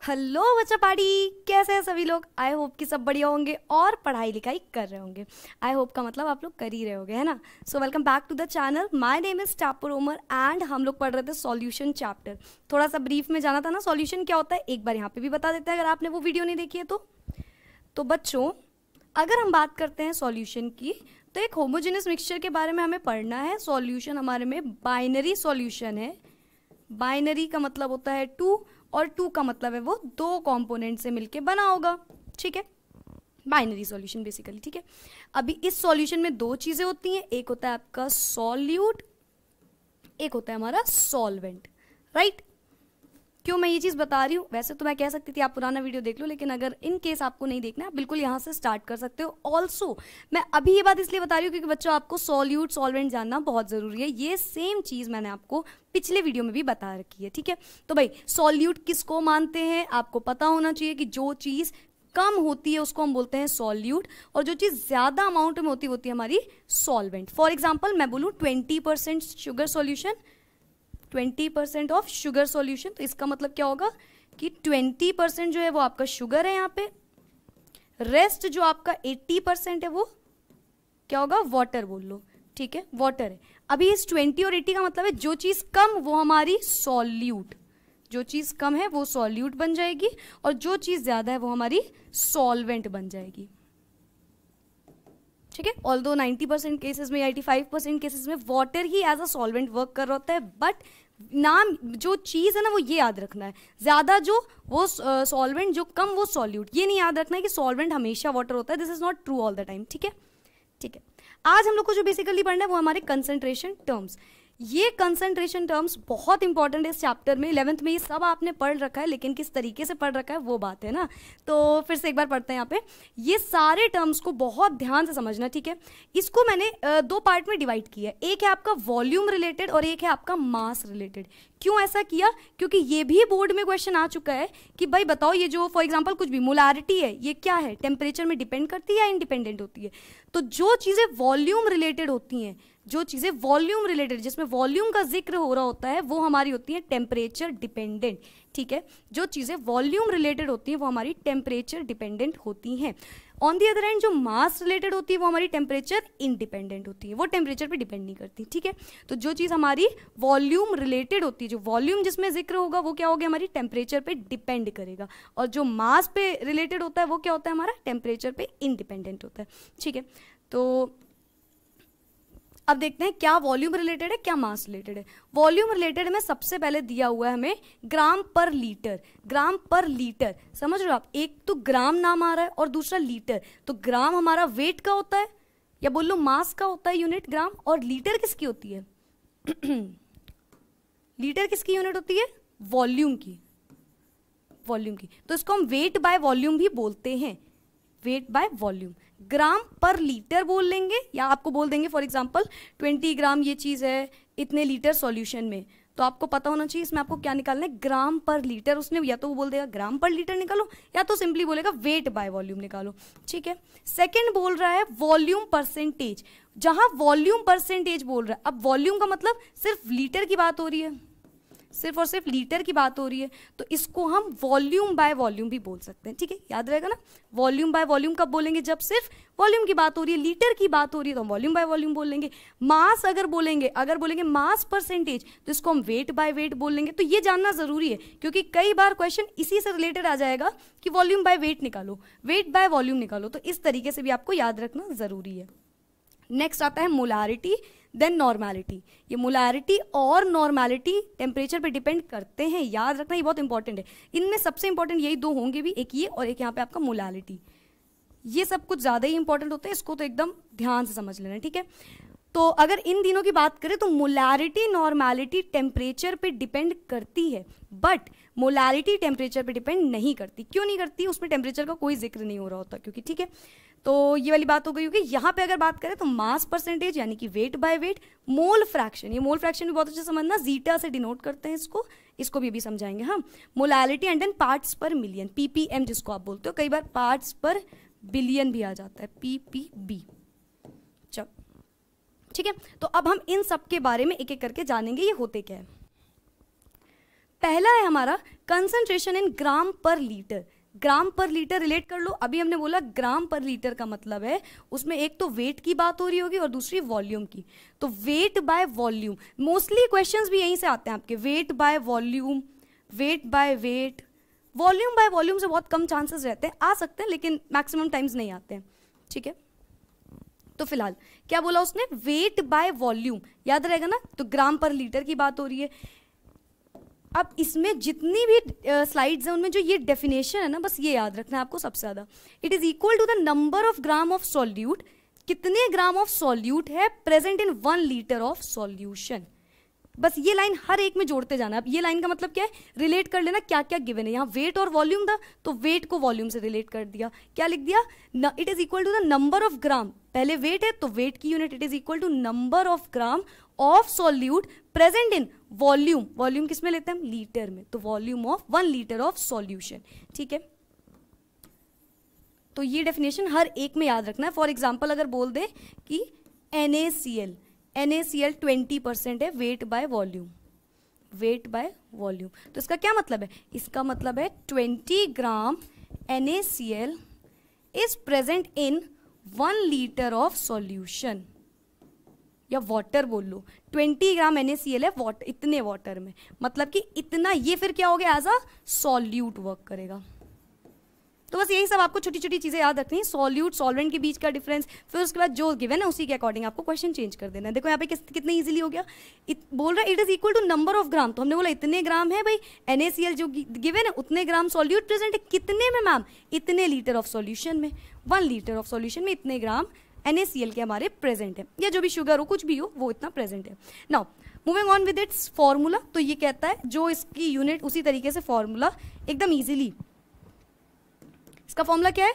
Hello बच्चा party, कैसे हैं सभी लोग। आई होप कि सब बढ़िया होंगे और पढ़ाई लिखाई कर रहे होंगे। आई होप का मतलब आप लोग कर ही रहे होंगे, है ना। So welcome back to the channel. My name is Tapur Umar and हम लोग पढ़ रहे थे सॉल्यूशन चैप्टर। थोड़ा सा ब्रीफ में जाना था ना, सॉल्यूशन क्या होता है एक बार यहाँ पे भी बता देते हैं अगर आपने वो वीडियो नहीं देखी है तो बच्चों अगर हम बात करते हैं सॉल्यूशन की तो एक होमोजेनस मिक्सचर के बारे में हमें पढ़ना है। सॉल्यूशन हमारे में बाइनरी सॉल्यूशन है। बाइनरी का मतलब होता है टू और टू का मतलब है वो दो कंपोनेंट से मिलके बना होगा, ठीक है। बाइनरी सॉल्यूशन बेसिकली, ठीक है। अभी इस सॉल्यूशन में दो चीजें होती हैं, एक होता है आपका सॉल्यूट, एक होता है हमारा सॉल्वेंट, राइट। क्यों मैं ये चीज़ बता रही हूँ, वैसे तो मैं कह सकती थी आप पुराना वीडियो देख लो, लेकिन अगर इन केस आपको नहीं देखना है बिल्कुल यहाँ से स्टार्ट कर सकते हो। ऑल्सो मैं अभी ये बात इसलिए बता रही हूँ क्योंकि बच्चों आपको सॉल्यूट सॉल्वेंट जानना बहुत ज़रूरी है। ये सेम चीज़ मैंने आपको पिछले वीडियो में भी बता रखी है, ठीक है। तो भाई सॉल्यूट किसको मानते हैं आपको पता होना चाहिए कि जो चीज़ कम होती है उसको हम बोलते हैं सॉल्यूट और जो चीज़ ज़्यादा अमाउंट में होती है हमारी सॉल्वेंट। फॉर एग्जाम्पल मैं बोलूँ 20% sugar solution, 20% of sugar solution, तो इसका मतलब क्या होगा कि 20% जो है वो आपका शुगर है यहाँ पे, रेस्ट जो आपका 80% है वो क्या होगा, वाटर बोल लो, ठीक है, वाटर है। अभी इस 20 और 80 का मतलब है जो चीज कम वो हमारी सॉल्यूट, जो चीज कम है वो सॉल्यूट बन जाएगी और जो चीज ज्यादा है वो हमारी सॉल्वेंट बन जाएगी, ठीक है। ऑल्दो 90% केसेस में, 85% केसेस में वाटर ही एज अ सॉल्वेंट वर्क कर रहा होता है, बट नाम जो चीज़ है ना वो ये याद रखना है, ज़्यादा जो वो सॉल्वेंट, जो कम वो सॉल्यूट। ये नहीं याद रखना है कि सॉल्वेंट हमेशा वाटर होता है, this is not true all the time, ठीक है, ठीक है। आज हम लोग को जो बेसिकली पढ़ना है वो हमारे कंसंट्रेशन टर्म्स। ये कंसंट्रेशन टर्म्स बहुत इंपॉर्टेंट है इस चैप्टर में। 11th में ये सब आपने पढ़ रखा है, लेकिन किस तरीके से पढ़ रखा है वो बात है ना। तो फिर से एक बार पढ़ते हैं यहाँ पे। ये सारे टर्म्स को बहुत ध्यान से समझना, ठीक है। इसको मैंने दो पार्ट में डिवाइड किया है, एक है आपका वॉल्यूम रिलेटेड और एक है आपका मास रिलेटेड। क्यों ऐसा किया, क्योंकि ये भी बोर्ड में क्वेश्चन आ चुका है कि भाई बताओ ये जो फॉर एग्जांपल कुछ भी मोलारिटी है ये क्या है, टेम्परेचर में डिपेंड करती है या इंडिपेंडेंट होती है। तो जो चीज़ें वॉल्यूम रिलेटेड होती हैं, जो चीज़ें वॉल्यूम रिलेटेड जिसमें वॉल्यूम का जिक्र हो रहा होता है वो हमारी होती है टेम्परेचर डिपेंडेंट, ठीक है। जो चीज़ें वॉल्यूम रिलेटेड होती हैं वो हमारी टेम्परेचर डिपेंडेंट होती हैं। ऑन दी अदर हैंड जो मास रिलेटेड होती है वो हमारी टेम्परेचर इंडिपेंडेंट होती है, वो टेम्परेचर पे डिपेंड नहीं करती, ठीक है। तो जो चीज़ हमारी वॉल्यूम रिलेटेड होती है, जो वॉल्यूम जिसमें जिक्र होगा वो क्या होगा, हमारी टेम्परेचर पे डिपेंड करेगा, और जो मास पे रिलेटेड होता है वो क्या होता है, हमारा टेम्परेचर पे इंडिपेंडेंट होता है, ठीक है। तो अब देखते हैं क्या वॉल्यूम रिलेटेड है क्या मास रिलेटेड है। वॉल्यूम रिलेटेड में सबसे पहले दिया हुआ है हमें ग्राम पर लीटर। ग्राम पर लीटर समझ रहे हो आप, एक तो ग्राम नाम आ रहा है और दूसरा लीटर। तो ग्राम हमारा वेट का होता है या बोल लो मास का होता है यूनिट ग्राम, और लीटर किसकी होती है लीटर किसकी यूनिट होती है, वॉल्यूम की, वॉल्यूम की। तो इसको हम वेट बाय वॉल्यूम भी बोलते हैं, wait by volume. Gram per litre बोल लेंगे या आपको बोल देंगे फॉर एग्जांपल 20 ग्राम ये चीज़ है इतने लीटर सॉल्यूशन में, तो आपको पता होना चाहिए इसमें आपको क्या निकालना है, ग्राम पर लीटर। उसने या तो वो बोल देगा ग्राम पर लीटर निकालो या तो सिंपली बोलेगा वेट बाय वॉल्यूम निकालो, ठीक है। सेकंड बोल रहा है वॉल्यूम परसेंटेज। जहां वॉल्यूम परसेंटेज बोल रहा है, अब वॉल्यूम का मतलब सिर्फ लीटर की बात हो रही है, सिर्फ और सिर्फ लीटर की बात हो रही है, तो इसको हम वॉल्यूम बाय वॉल्यूम भी बोल सकते हैं, ठीक है, याद रहेगा ना। वॉल्यूम बाय वॉल्यूम कब बोलेंगे, जब सिर्फ वॉल्यूम की बात हो रही है, लीटर की बात हो रही है तो हम वॉल्यूम बाय वॉल्यूम बोल लेंगे। मास अगर बोलेंगे मास परसेंटेज तो इसको हम वेट बाय वेट बोल लेंगे। तो ये जानना जरूरी है क्योंकि कई बार क्वेश्चन इसी से रिलेटेड आ जाएगा कि वॉल्यूम बाय वेट निकालो, वेट बाय वॉल्यूम निकालो, तो इस तरीके से भी आपको याद रखना जरूरी है। नेक्स्ट आता है मोलारिटी देन नॉर्मेलिटी। ये मोलारिटी और नॉर्मेलिटी टेम्परेचर पे डिपेंड करते हैं, याद रखना ये बहुत इंपॉर्टेंट है। इनमें सबसे इंपॉर्टेंट यही दो होंगे भी, एक ये और एक यहाँ पे आपका मोलारिटी। ये सब कुछ ज़्यादा ही इंपॉर्टेंट होते हैं, इसको तो एकदम ध्यान से समझ लेना, ठीक है। तो अगर इन दिनों की बात करें तो मोलारिटी नॉर्मेलिटी टेम्परेचर पे डिपेंड करती है, बट मोलारिटी टेम्परेचर पे डिपेंड नहीं करती। क्यों नहीं करती, उसमें टेम्परेचर का कोई जिक्र नहीं हो रहा होता क्योंकि, ठीक है। तो ये वाली बात हो गई होगी। यहाँ पे अगर बात करें तो मास परसेंटेज यानी कि wait by wait, mole fraction, ये मोल फ्रैक्शन भी बहुत अच्छे समझना, जीटा से डिनोट करते हैं इसको, इसको भी अभी समझाएंगे हम। Molality and then parts per million, ppm जिसको आप बोलते हो, कई बार पार्ट्स पर बिलियन भी आ जाता है, पीपीबी। चलो ठीक है, तो अब हम इन सब के बारे में एक एक करके जानेंगे ये होते क्या है। पहला है हमारा concentration in gram per litre. Gram per litre relate कर लो, अभी हमने बोला ग्राम पर लीटर का मतलब है उसमें एक तो वेट की बात हो रही होगी और दूसरी वॉल्यूम की। तो weight by volume, mostly questions भी यहीं से आते हैं आपके, wait by volume, weight by wait. Volume by volume से बहुत कम चांसेस रहते हैं, आ सकते हैं लेकिन मैक्सिमम टाइम्स नहीं आते हैं, ठीक है। तो फिलहाल क्या बोला उसने, वेट बाय वॉल्यूम, याद रहेगा ना, तो ग्राम पर लीटर की बात हो रही है। अब इसमें जितनी भी स्लाइड्स हैं उनमें जो ये डेफिनेशन है ना, बस ये याद रखना है आपको सबसे ज़्यादा। It is equal to the number of gram of solute, कितने ग्राम ऑफ सॉल्यूट है present in 1 litre of solution. बस ये लाइन हर एक में जोड़ते जाना। अब ये लाइन का मतलब क्या है, रिलेट कर लेना क्या क्या गिवन है। यहाँ वेट और वॉल्यूम था तो वेट को वॉल्यूम से रिलेट कर दिया, क्या लिख दिया, it is equal to the number of gram, पहले वेट है तो वेट की unit it is equal to number of gram of solute present in volume, volume किस में लेते हैं हम, लीटर में, तो volume of 1 litre of solution, ठीक है। तो ये डेफिनेशन हर एक में याद रखना है। फॉर एग्जाम्पल अगर बोल दे कि NaCl 20% है wait by volume, weight by volume, तो इसका क्या मतलब है, इसका मतलब है 20 ग्राम NaCl is present in 1 litre of solution, या वाटर बोल लो, 20 ग्राम NaCl है वाटर, इतने वाटर में, मतलब कि इतना, ये फिर क्या हो गया, एज अ सॉल्यूट वर्क करेगा। तो बस यही सब आपको छोटी छोटी चीजें याद रखनी है, सॉल्यूट सॉल्वेंट के बीच का डिफरेंस, फिर उसके बाद जो गिवन है उसी के अकॉर्डिंग आपको क्वेश्चन चेंज कर देना है। देखो यहाँ पे कितने इजीली हो गया, बोल रहा है it is equal to number of gram, तो हमने बोला इतने ग्राम है भाई, NaCl जो गिवन है उतने ग्राम सॉल्यूट प्रेजेंट है, कितने में मैम, इतने लीटर ऑफ सॉल्यूशन में, 1 लीटर ऑफ सॉल्यूशन में इतने ग्राम NaCl के हमारे प्रेजेंट है, या जो भी शुगर हो कुछ भी हो वो इतना प्रेजेंट है। Now moving on with its formula, तो ये कहता है जो इसकी यूनिट उसी तरीके से फॉर्मूला एकदम इजीली, इसका फॉर्मूला क्या है,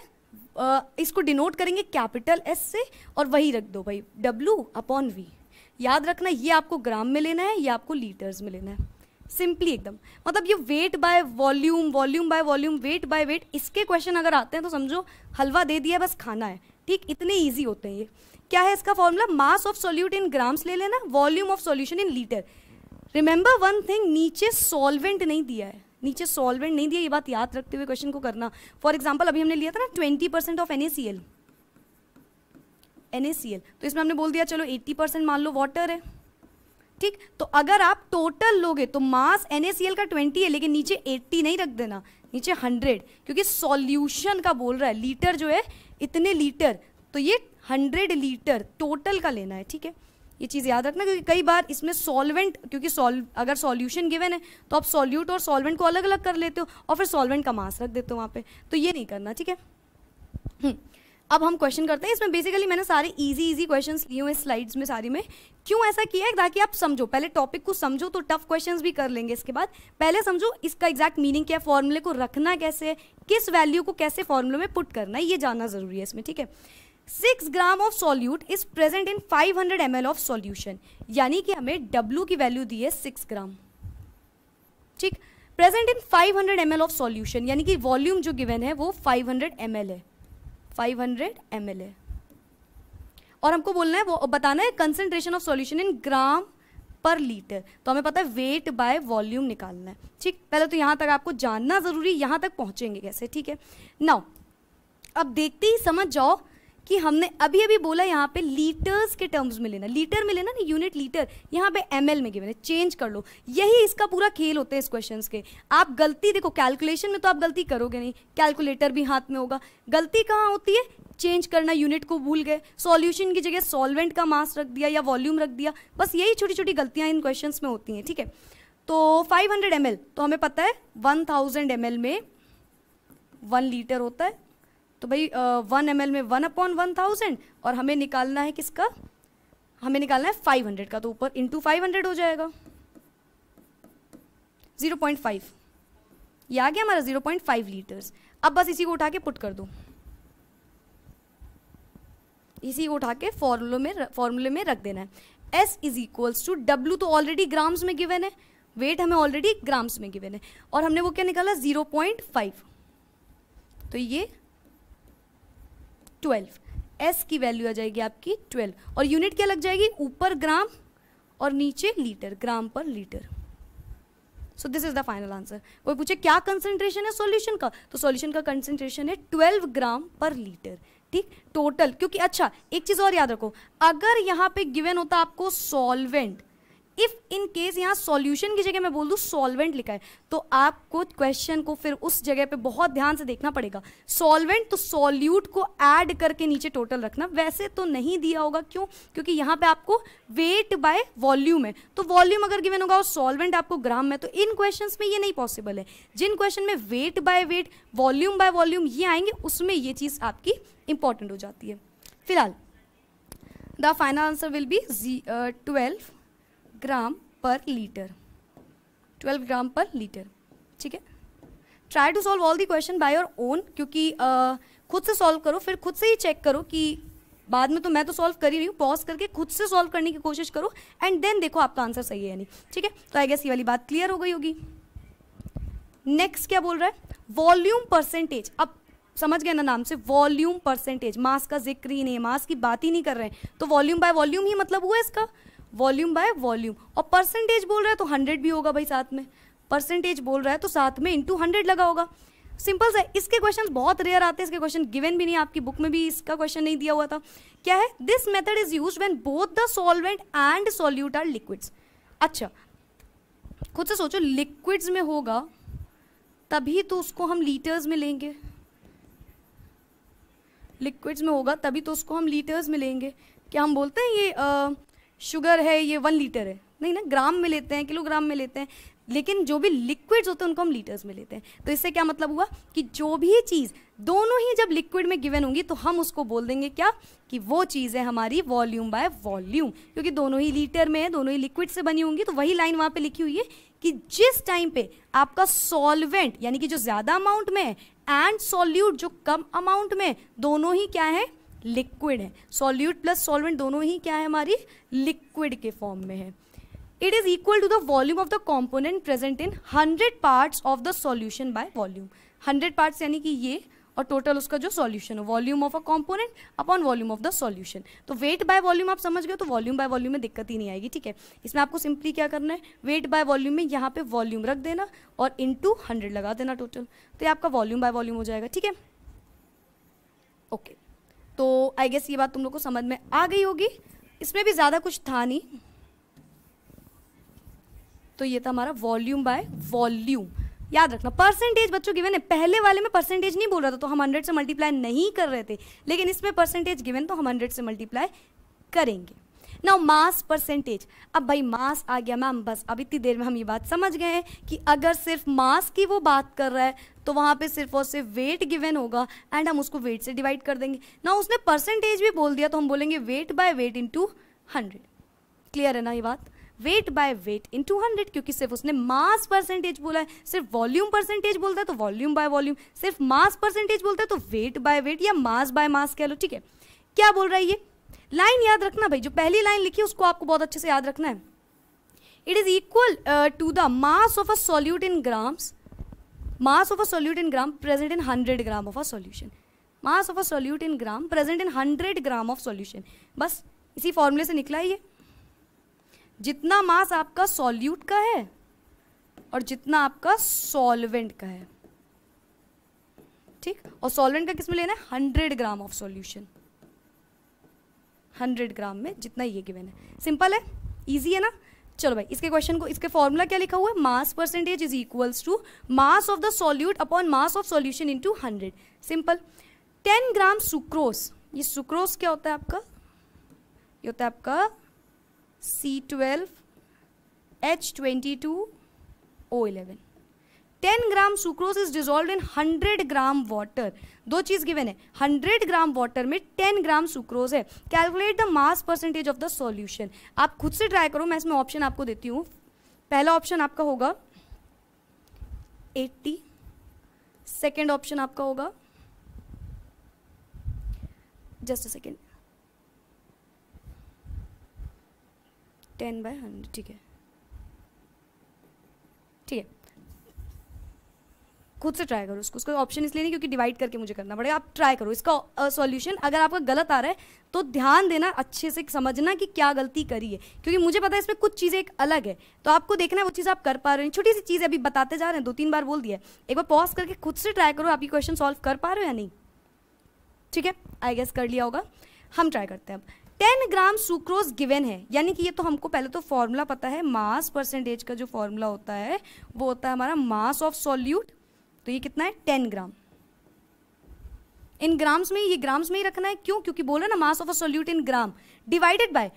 इसको डिनोट करेंगे कैपिटल S से और वही रख दो भाई W/V। याद रखना ये आपको ग्राम में लेना है, ये आपको लीटर्स में लेना है, सिंपली एकदम। मतलब ये wait by volume, volume by volume, weight by wait, इसके क्वेश्चन अगर आते हैं तो समझो हलवा दे दिया, बस खाना है, ठीक, इतने ईजी होते हैं ये। क्या है इसका formula, mass of solute in grams ले लेना, volume of solution in litre. Remember one thing, नीचे सॉल्वेंट नहीं दिया है, नीचे सॉल्वेंट नहीं दिया, ये बात याद रखते हुए क्वेश्चन को करना। फॉर एग्जांपल अभी हमने लिया था ना 20% ऑफ NaCl, तो इसमें हमने बोल दिया चलो 80% मान लो वाटर है, ठीक। तो अगर आप टोटल लोगे तो मास NaCl का 20 है, लेकिन नीचे 80 नहीं रख देना, नीचे 100, क्योंकि सॉल्यूशन का बोल रहा है, लीटर जो है इतने लीटर, तो ये 100 लीटर टोटल का लेना है, ठीक है। ये चीज़ याद रखना, क्योंकि कई बार इसमें सॉल्वेंट, क्योंकि अगर सॉल्यूशन गिवन है तो आप सॉल्यूट और सॉल्वेंट को अलग अलग कर लेते हो और फिर सॉल्वेंट का मास रख देते हो वहाँ पे, तो ये नहीं करना, ठीक है। अब हम क्वेश्चन करते हैं। इसमें बेसिकली मैंने सारे इजी क्वेश्चंस लिए हुए स्लाइड्स में सारी में, क्यों ऐसा किया है, ताकि आप समझो, पहले टॉपिक को समझो तो टफ क्वेश्चंस भी कर लेंगे, इसके बाद पहले समझो इसका एग्जैक्ट मीनिंग क्या है, फॉर्मूले को रखना कैसे है, किस वैल्यू को कैसे फॉर्मूले में पुट करना है, ये जानना जरूरी है इसमें, ठीक है। 6 ग्राम of solute is present in 500 ml of solution, यानी कि हमें W की वैल्यू दी है 6 ग्राम, ठीक, present in 500 ml of solution, यानी कि वॉल्यूम जो गिवन है वो 500 ml है, 500 ml है, और हमको बोलना है, वो बताना है concentration of solution in gram per litre, तो हमें पता है वेट बाय वॉल्यूम निकालना है, ठीक। पहले तो यहाँ तक आपको जानना जरूरी, यहाँ तक पहुँचेंगे कैसे, ठीक है। नाउ अब देखते ही समझ जाओ कि हमने अभी अभी बोला यहाँ पे लीटर्स के टर्म्स में लेना, लीटर में लेना ना, यूनिट लीटर, यहाँ पे ml में गिवन है, चेंज कर लो, यही इसका पूरा खेल होते हैं इस क्वेश्चंस के। आप गलती देखो, कैलकुलेशन में तो आप गलती करोगे नहीं, कैलकुलेटर भी हाथ में होगा, गलती कहाँ होती है, चेंज करना, यूनिट को भूल गए, सॉल्यूशन की जगह सॉल्वेंट का मास रख दिया या वॉल्यूम रख दिया, बस यही छोटी छोटी गलतियाँ इन क्वेश्चन में होती हैं, ठीक है। तो 500 ml, तो हमें पता है 1000 ml में 1 लीटर होता है, तो भाई 1 ml में 1/1000, और हमें निकालना है किसका, हमें निकालना है 500 का, तो ऊपर इंटू 500 हो जाएगा, 0.5, ये आ गया हमारा 0.5 लीटर्स। अब बस इसी को उठा के पुट कर दो, इसी को उठा के फॉर्मूले में रख देना है। S is equals to W, तो ऑलरेडी ग्राम्स में गिवन है, वेट हमें ऑलरेडी ग्राम्स में गिवन है, और हमने वो क्या निकाला 0.5, तो ये 12, S की वैल्यू आ जाएगी आपकी 12, और यूनिट क्या लग जाएगी, ऊपर ग्राम और नीचे litre, gram per litre. So this is the final answer. कोई पूछे क्या कंसेंट्रेशन है सॉल्यूशन का, तो सॉल्यूशन का कंसेंट्रेशन है 12 ग्राम पर लीटर। ठीक, टोटल, क्योंकि अच्छा एक चीज और याद रखो, अगर यहाँ पे गिवन होता आपको सॉल्वेंट, इफ इन केस यहाँ सॉल्यूशन की जगह मैं बोल दूं सॉल्वेंट लिखा है, तो आपको क्वेश्चन को फिर उस जगह पे बहुत ध्यान से देखना पड़ेगा। सॉल्वेंट तो सॉल्यूट को ऐड करके नीचे टोटल रखना, वैसे तो नहीं दिया होगा, क्यों, क्योंकि यहाँ पे आपको वेट बाय वॉल्यूम है, तो वॉल्यूम अगर गिवन होगा और सॉल्वेंट आपको ग्राम में, तो इन क्वेश्चंस में ये नहीं पॉसिबल है। जिन क्वेश्चन में wait by wait, volume by volume ये आएंगे, उसमें ये चीज आपकी इंपॉर्टेंट हो जाती है। फिलहाल the final answer will be 12 gram per litre, 12 gram per litre. ठीक है, try to solve all the question by your own, क्योंकि खुद से सॉल्व करो, फिर खुद से ही चेक करो कि बाद में तो मैं तो सॉल्व कर ही रही हूँ, पॉज करके खुद से सॉल्व करने की कोशिश करो एंड देन देखो आपका आंसर सही है या नहीं। ठीक है, तो आई गेस ये वाली बात क्लियर हो गई होगी। नेक्स्ट क्या बोल रहा है, वॉल्यूम परसेंटेज। अब समझ गए ना नाम से, वॉल्यूम परसेंटेज, मास का जिक्र ही नहीं है, मास की बात ही नहीं कर रहे हैं, तो वॉल्यूम बाय वॉल्यूम ही मतलब हुआ इसका, वॉल्यूम बाय वॉल्यूम। और परसेंटेज बोल रहा है तो 100 भी होगा भाई साथ में, परसेंटेज बोल रहा है तो साथ में इंटू 100 लगा होगा। सिंपल सा, इसके क्वेश्चंस बहुत रेयर आते हैं, इसके क्वेश्चन गिवन भी नहीं, आपकी बुक में भी इसका क्वेश्चन नहीं दिया हुआ था। क्या है, this method is used when both the solvent and solute are liquids. अच्छा खुद से सोचो, लिक्विड्स में होगा तभी तो उसको हम लीटर्स में लेंगे, लिक्विड्स में होगा तभी तो उसको हम लीटर्स में लेंगे। क्या हम बोलते हैं ये शुगर है ये 1 लीटर है, नहीं ना, ग्राम में लेते हैं, किलोग्राम में लेते हैं, लेकिन जो भी लिक्विड्स होते हैं उनको हम लीटर्स में लेते हैं। तो इससे क्या मतलब हुआ कि जो भी चीज़ दोनों ही जब लिक्विड में गिवन होंगी तो हम उसको बोल देंगे क्या, कि वो चीज़ है हमारी वॉल्यूम बाय वॉल्यूम, क्योंकि दोनों ही लीटर में है, दोनों ही लिक्विड से बनी होंगी। तो वही लाइन वहाँ पे लिखी हुई है कि जिस टाइम पे आपका सॉल्वेंट यानी कि जो ज़्यादा अमाउंट में है एंड सॉल्यूट जो कम अमाउंट में, दोनों ही क्या है, लिक्विड है। सॉल्यूट प्लस सॉल्वेंट दोनों ही क्या है, हमारी लिक्विड के फॉर्म में है। It is equal to the volume of the component present in 100 parts of the solution by volume. 100 parts यानी कि ये, और टोटल उसका जो सॉल्यूशन है, volume of a component upon volume of the solution. तो वेट बाय वॉल्यूम आप समझ गए, तो वॉल्यूम बाय वॉल्यूम में दिक्कत ही नहीं आएगी। ठीक है, इसमें आपको सिंपली क्या करना है, वेट बाय वॉल्यूम में यहाँ पे वॉल्यूम रख देना और इंटू 100 लगा देना टोटल, तो ये आपका वॉल्यूम बाय वॉल्यूम हो जाएगा। ठीक है, ओके, तो आई गेस ये बात तुम लोग को समझ में आ गई होगी, इसमें भी ज़्यादा कुछ था नहीं। तो ये था हमारा वॉल्यूम बाय वॉल्यूम। याद रखना परसेंटेज बच्चों गिवन है, पहले वाले में परसेंटेज नहीं बोल रहा था तो हम 100 से मल्टीप्लाई नहीं कर रहे थे, लेकिन इसमें परसेंटेज गिवन तो हम 100 से मल्टीप्लाई करेंगे। नाउ मास परसेंटेज, अब भाई मास आ गया मैम, बस अब इतनी देर में हम ये बात समझ गए हैं कि अगर सिर्फ मास की वो बात कर रहा है तो वहाँ पे सिर्फ और सिर्फ वेट गिवन होगा एंड हम उसको वेट से डिवाइड कर देंगे। ना उसने परसेंटेज भी बोल दिया तो हम बोलेंगे wait by weight into 100। Clear है ना ये बात, वेट बाय वेट इंटू 100, क्योंकि सिर्फ उसने मास परसेंटेज बोला है। सिर्फ वॉल्यूम परसेंटेज बोलता है तो वॉल्यूम बाय वॉल्यूम, सिर्फ मास परसेंटेज बोलता है तो वेट बाय वेट या मास बाय मास कह लो। ठीक है, क्या बोल रहा है ये लाइन याद रखना भाई, जो पहली लाइन लिखी है उसको आपको बहुत अच्छे से याद रखना है। It is equal to the mass of a solute in grams, mass of a solute in gram present in 100 gram of a solution, mass of a solute in gram present in 100 gram of solution. बस इसी फॉर्मूले से निकला ये, जितना मास आपका solute का है और जितना आपका सॉल्वेंट का है। ठीक, और सॉल्वेंट का किसमें लेना है, 100 ग्राम ऑफ सॉल्यूशन, 100 ग्राम में जितना ये गिवन है। सिंपल है, इजी है ना। चलो भाई इसके क्वेश्चन को, इसके फॉर्मूला क्या लिखा हुआ है, mass percentage is equals to mass of the solute upon mass of solution into 100। Simple. 10 gram sucrose, ये सुक्रोज क्या होता है आपका, ये होता है आपका C12H22O11। 10 gram sucrose is dissolve in 100 gram water. दो चीज गिवन है, 100 ग्राम वाटर में 10 ग्राम सुक्रोज है। Calculate the mass percentage of the solution. आप खुद से ट्राई करो, मैं इसमें ऑप्शन आपको देती हूँ। पहला ऑप्शन आपका होगा 80, सेकेंड ऑप्शन आपका होगा, जस्ट अ सेकेंड, 10/100। ठीक है, ठीक है, खुद से ट्राई करो उसको ऑप्शन इसलिए नहीं क्योंकि डिवाइड करके मुझे करना पड़ेगा, आप ट्राई करो इसका सॉल्यूशन। अगर आपका गलत आ रहा है तो ध्यान देना, अच्छे से समझना कि क्या गलती करी है, क्योंकि मुझे पता है इसमें कुछ चीज़ें एक अलग है, तो आपको देखना है वो चीज़ आप कर पा रहे हो। छोटी सी चीज़ अभी बताते जा रहे हैं, 2-3 बार बोल दिया है, एक बार पॉज करके खुद से ट्राई करो आप ये क्वेश्चन सॉल्व कर पा रहे हो या नहीं। ठीक है, आई गेस कर लिया होगा। हम ट्राई करते हैं अब। 10 ग्राम सुक्रोज गिवन है, यानी कि ये तो हमको पहले तो फॉर्मूला पता है, मास परसेंटेज का जो फॉर्मूला होता है वो होता है हमारा मास ऑफ सॉल्यूट। तो ये कितना है 10 ग्राम। इन ग्राम्स में, ये ग्राम्स में ही रखना है, क्यों? क्योंकि बोला ना मास of a solute in gram divided by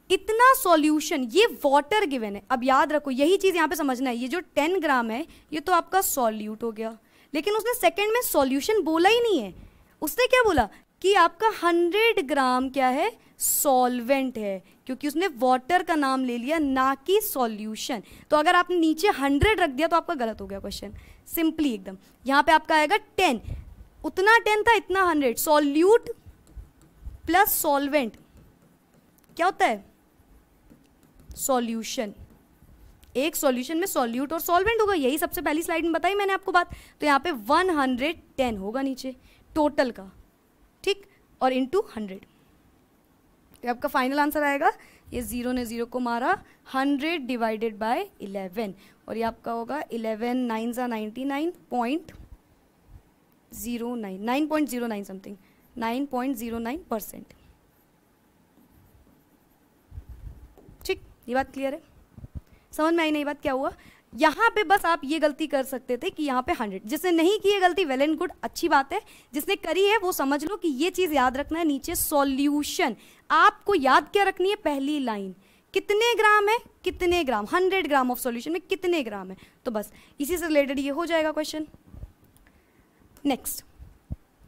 इतना सॉल्यूशन, ये वाटर गिवन है। अब याद रखो यही चीज यहां पे समझना है, ये जो 10 ग्राम है ये तो आपका सॉल्यूट हो गया, लेकिन उसने सेकंड में सॉल्यूशन बोला ही नहीं है। उसने क्या बोला कि आपका 100 ग्राम क्या है, सॉल्वेंट है, क्योंकि उसने वाटर का नाम ले लिया ना कि सॉल्यूशन। तो अगर आपने नीचे 100 रख दिया तो आपका गलत हो गया क्वेश्चन, सिंपली एकदम। यहां पे आपका आएगा 10, उतना 10 था इतना 100, सॉल्यूट प्लस सॉल्वेंट क्या होता है, सॉल्यूशन। एक सॉल्यूशन में सॉल्यूट और सॉल्वेंट होगा, यही सबसे पहली स्लाइड में बताई मैंने आपको बात। तो यहाँ पे 110 होगा नीचे टोटल का, ठीक, और इंटू 100। तो आपका फाइनल आंसर आएगा, ये 0 ने 0 को मारा, 100 डिवाइडेड बाय 11, और ये आपका होगा 11 9 99.09, 9.09 समथिंग, 9.09%। ठीक, ये बात क्लियर है, समझ में आई नहीं बात क्या हुआ? यहाँ पे बस आप ये गलती कर सकते थे कि यहाँ पे 100, जिसने नहीं की है गलती वेल एंड गुड, अच्छी बात है। जिसने करी है वो समझ लो कि ये चीज़ याद रखना है, नीचे सॉल्यूशन आपको याद क्या रखनी है, पहली लाइन कितने ग्राम है, कितने ग्राम, 100 ग्राम ऑफ सॉल्यूशन में कितने ग्राम है, तो बस इसी से रिलेटेड ये हो जाएगा question. Next,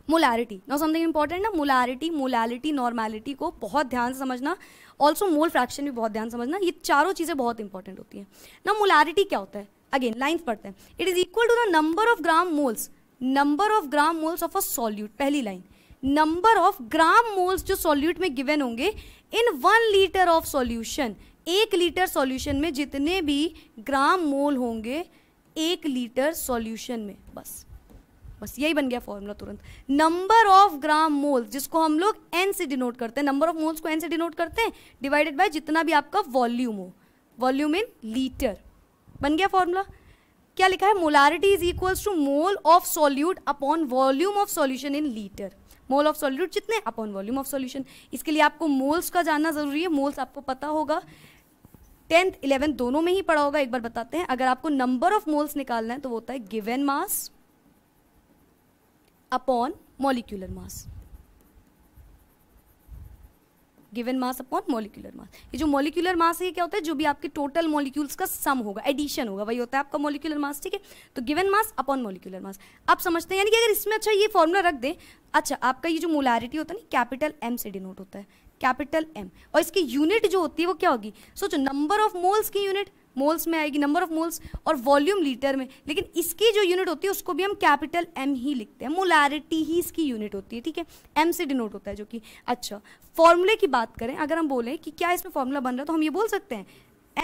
molarity, now something important ना, मोलैरिटी, मोलैलिटी, नॉर्मैलिटी को बहुत ध्यान से समझना, ऑल्सो मोल फ्रैक्शन भी बहुत ध्यान समझना, ये चारों चीज़ें बहुत इंपॉर्टेंट होती हैं ना। मोलैरिटी क्या होता है, अगेन लाइन्स पढ़ते हैं, it is equal to the number of gram moles, number of gram moles of a solute, पहली line, number of gram moles जो सॉल्यूट में गिवन होंगे in 1 litre of solution, 1 litre solution में जितने भी ग्राम मोल होंगे 1 लीटर सॉल्यूशन में, बस यही बन गया फॉर्मूला तुरंत। नंबर ऑफ ग्राम मोल्स, जिसको हम लोग एन से डिनोट करते हैं, नंबर ऑफ मोल्स को एन से डिनोट करते हैं, डिवाइडेड बाय जितना भी आपका वॉल्यूम हो, वॉल्यूम इन लीटर, बन गया फॉर्मूला। क्या लिखा है, molarity is equals to mole of solute upon volume of solution in litre, mole of solute जितने अपॉन वॉल्यूम ऑफ सॉल्यूशन। इसके लिए आपको मोल्स का जानना जरूरी है, मोल्स आपको पता होगा, 10th 11th दोनों में ही पढ़ा होगा, एक बार बताते हैं। अगर आपको नंबर ऑफ मोल्स निकालना है तो वो होता है given mass upon molecular mass, given mass upon molecular mass. ये जो मॉलिक्यूलर मास है ये क्या होता है, जो भी आपके टोटल मॉलिक्यूल्स का सम होगा, एडिशन होगा, वही होता है आपका मॉलिक्यूलर मास, ठीक है। तो गिवन मास अपॉन मॉलिक्यूलर मास, आप समझते हैं, यानी कि अगर इसमें अच्छा ये फॉर्मूला रख दें, अच्छा आपका ये जो मोलैरिटी होता है ना, कैपिटल एम से डिनोट होता है, कैपिटल एम, और इसकी यूनिट जो होती है वो क्या होगी, सोचो नंबर ऑफ मोल्स की यूनिट मोल्स में आएगी, नंबर ऑफ मोल्स, और वॉल्यूम लीटर में, लेकिन इसकी जो यूनिट होती है उसको भी हम कैपिटल एम ही लिखते हैं, मोलैरिटी ही इसकी यूनिट होती है, ठीक है, एम से डिनोट होता है जो कि। अच्छा, फॉर्मूले की बात करें, अगर हम बोलें कि क्या इसमें फॉर्मूला बन रहा है, तो हम ये बोल सकते हैं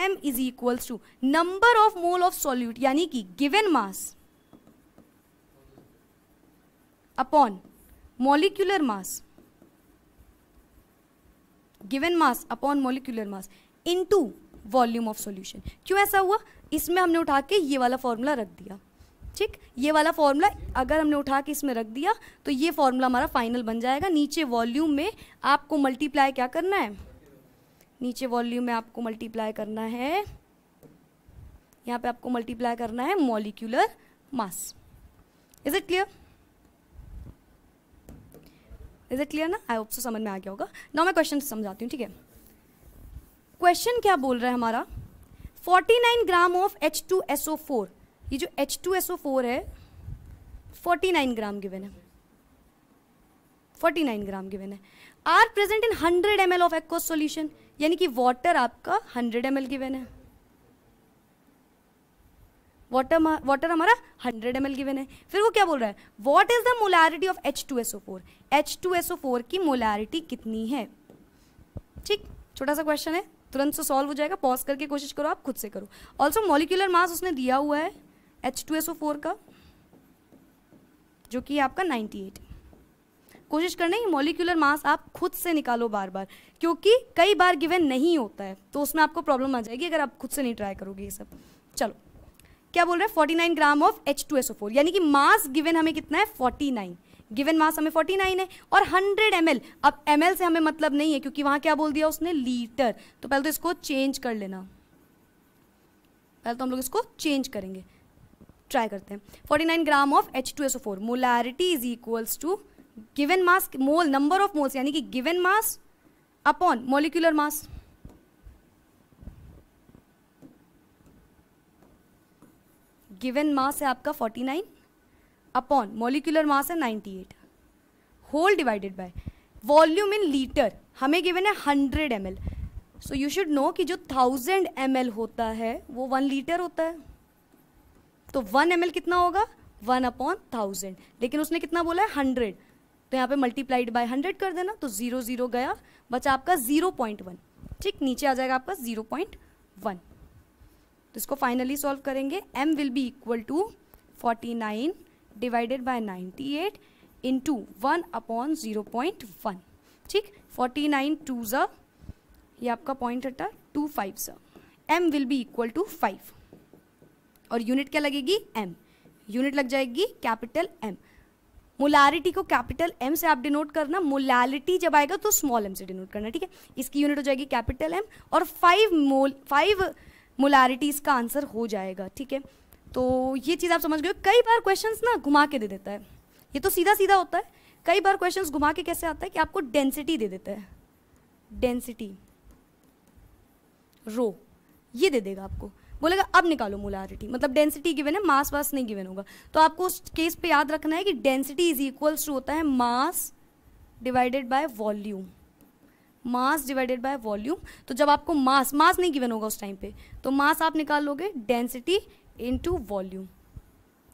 m is equals to number of mole of solute, यानी कि given mass upon molecular mass, given mass upon molecular mass into volume of solution. क्यों ऐसा हुआ, इसमें हमने उठा के ये वाला फॉर्मूला रख दिया, ठीक, ये वाला फॉर्मूला अगर हमने उठा के इसमें रख दिया तो ये फॉर्मूला हमारा फाइनल बन जाएगा। नीचे वॉल्यूम में आपको मल्टीप्लाई क्या करना है, नीचे वॉल्यूम में आपको मल्टीप्लाई करना है, यहाँ पे आपको मल्टीप्लाई करना है molecular mass. Is it clear, is it clear ना, आई होप सो समझ में आ गया होगा। नाउ मैं क्वेश्चन समझाती हूँ, ठीक है। क्वेश्चन क्या बोल रहा है हमारा, 49 ग्राम ऑफ H2SO4, ये जो H2SO4 है 49 ग्राम गिवन है, 49 ग्राम गिवन है, are present in 100 ml of aqueous solution, यानी कि वाटर आपका 100 ml गिवन है, वाटर हमारा 100 ml गिवन है। फिर वो क्या बोल रहा है, what is the molarity of H2SO4, H2SO4 की मोलैरिटी कितनी है, ठीक, छोटा सा क्वेश्चन है, तुरंत से सॉल्व हो जाएगा, पॉज करके कोशिश करो, आप खुद से करो। ऑल्सो मॉलिक्यूलर मास उसने दिया हुआ है H2SO4 का, जो कि आपका 98। कोशिश करना है मॉलिक्यूलर मास आप खुद से निकालो बार बार, क्योंकि कई बार गिवन नहीं होता है तो उसमें आपको प्रॉब्लम आ जाएगी अगर आप खुद से नहीं ट्राई करोगे ये सब। चलो क्या बोल रहे हैं, 49 ग्राम ऑफ H2SO4, यानी कि मास गिवन हमें कितना है 49, गिवन मास हमें 49 है, और 100 ml। अब ml से हमें मतलब नहीं है क्योंकि वहां क्या बोल दिया उसने, लीटर। तो पहले तो इसको चेंज कर लेना, पहले तो हम लोग इसको चेंज करेंगे, ट्राई करते हैं। 49 gram of H2SO4, molarity is equals to given mass, mole number of moles, यानी कि given mass upon molecular mass. Given mass है आपका 49 अपॉन मॉलिक्यूलर मास है 98, whole divided by volume in litre, हमें given है 100 ml। So you should know कि जो 1000 ml होता है वो 1 लीटर होता है, तो 1 ml कितना होगा 1/1000, लेकिन उसने कितना बोला है 100, तो यहाँ पे मल्टीप्लाइड बाय 100 कर देना, तो 0 0 गया, बचा आपका 0.1, ठीक, नीचे आ जाएगा आपका 0.1। तो इसको फाइनली सॉल्व करेंगे, m will be equal to 49 divided by 98 into 1/0.1, ठीक, 49 2 ज़ा, ये आपका पॉइंट हटा 2 5 ज़ा, m will be equal to 5, और यूनिट क्या लगेगी m, यूनिट लग जाएगी कैपिटल M। मोलारिटी को कैपिटल M से आप डिनोट करना, मोलालिटी जब आएगा तो स्मॉल m से डिनोट करना, ठीक है। इसकी यूनिट हो जाएगी कैपिटल M, और 5 मोलारिटी इसका आंसर हो जाएगा, ठीक है। तो ये चीज़ आप समझ गए। कई बार क्वेश्चंस ना घुमा के दे देता है, ये तो सीधा सीधा होता है, कई बार क्वेश्चंस घुमा के कैसे आता है कि आपको डेंसिटी दे देता है, डेंसिटी रो ये दे देगा आपको, बोलेगा अब निकालो मोलारिटी, मतलब डेंसिटी गिवन है, मास वास नहीं गिवन होगा, तो आपको उस केस पे याद रखना है कि डेंसिटी इज इक्वल्स टू होता है mass divided by volume, mass divided by volume. तो जब आपको मास नहीं गिवन होगा उस टाइम पे, तो मास आप निकाल लोगे डेंसिटी इनटू वॉल्यूम,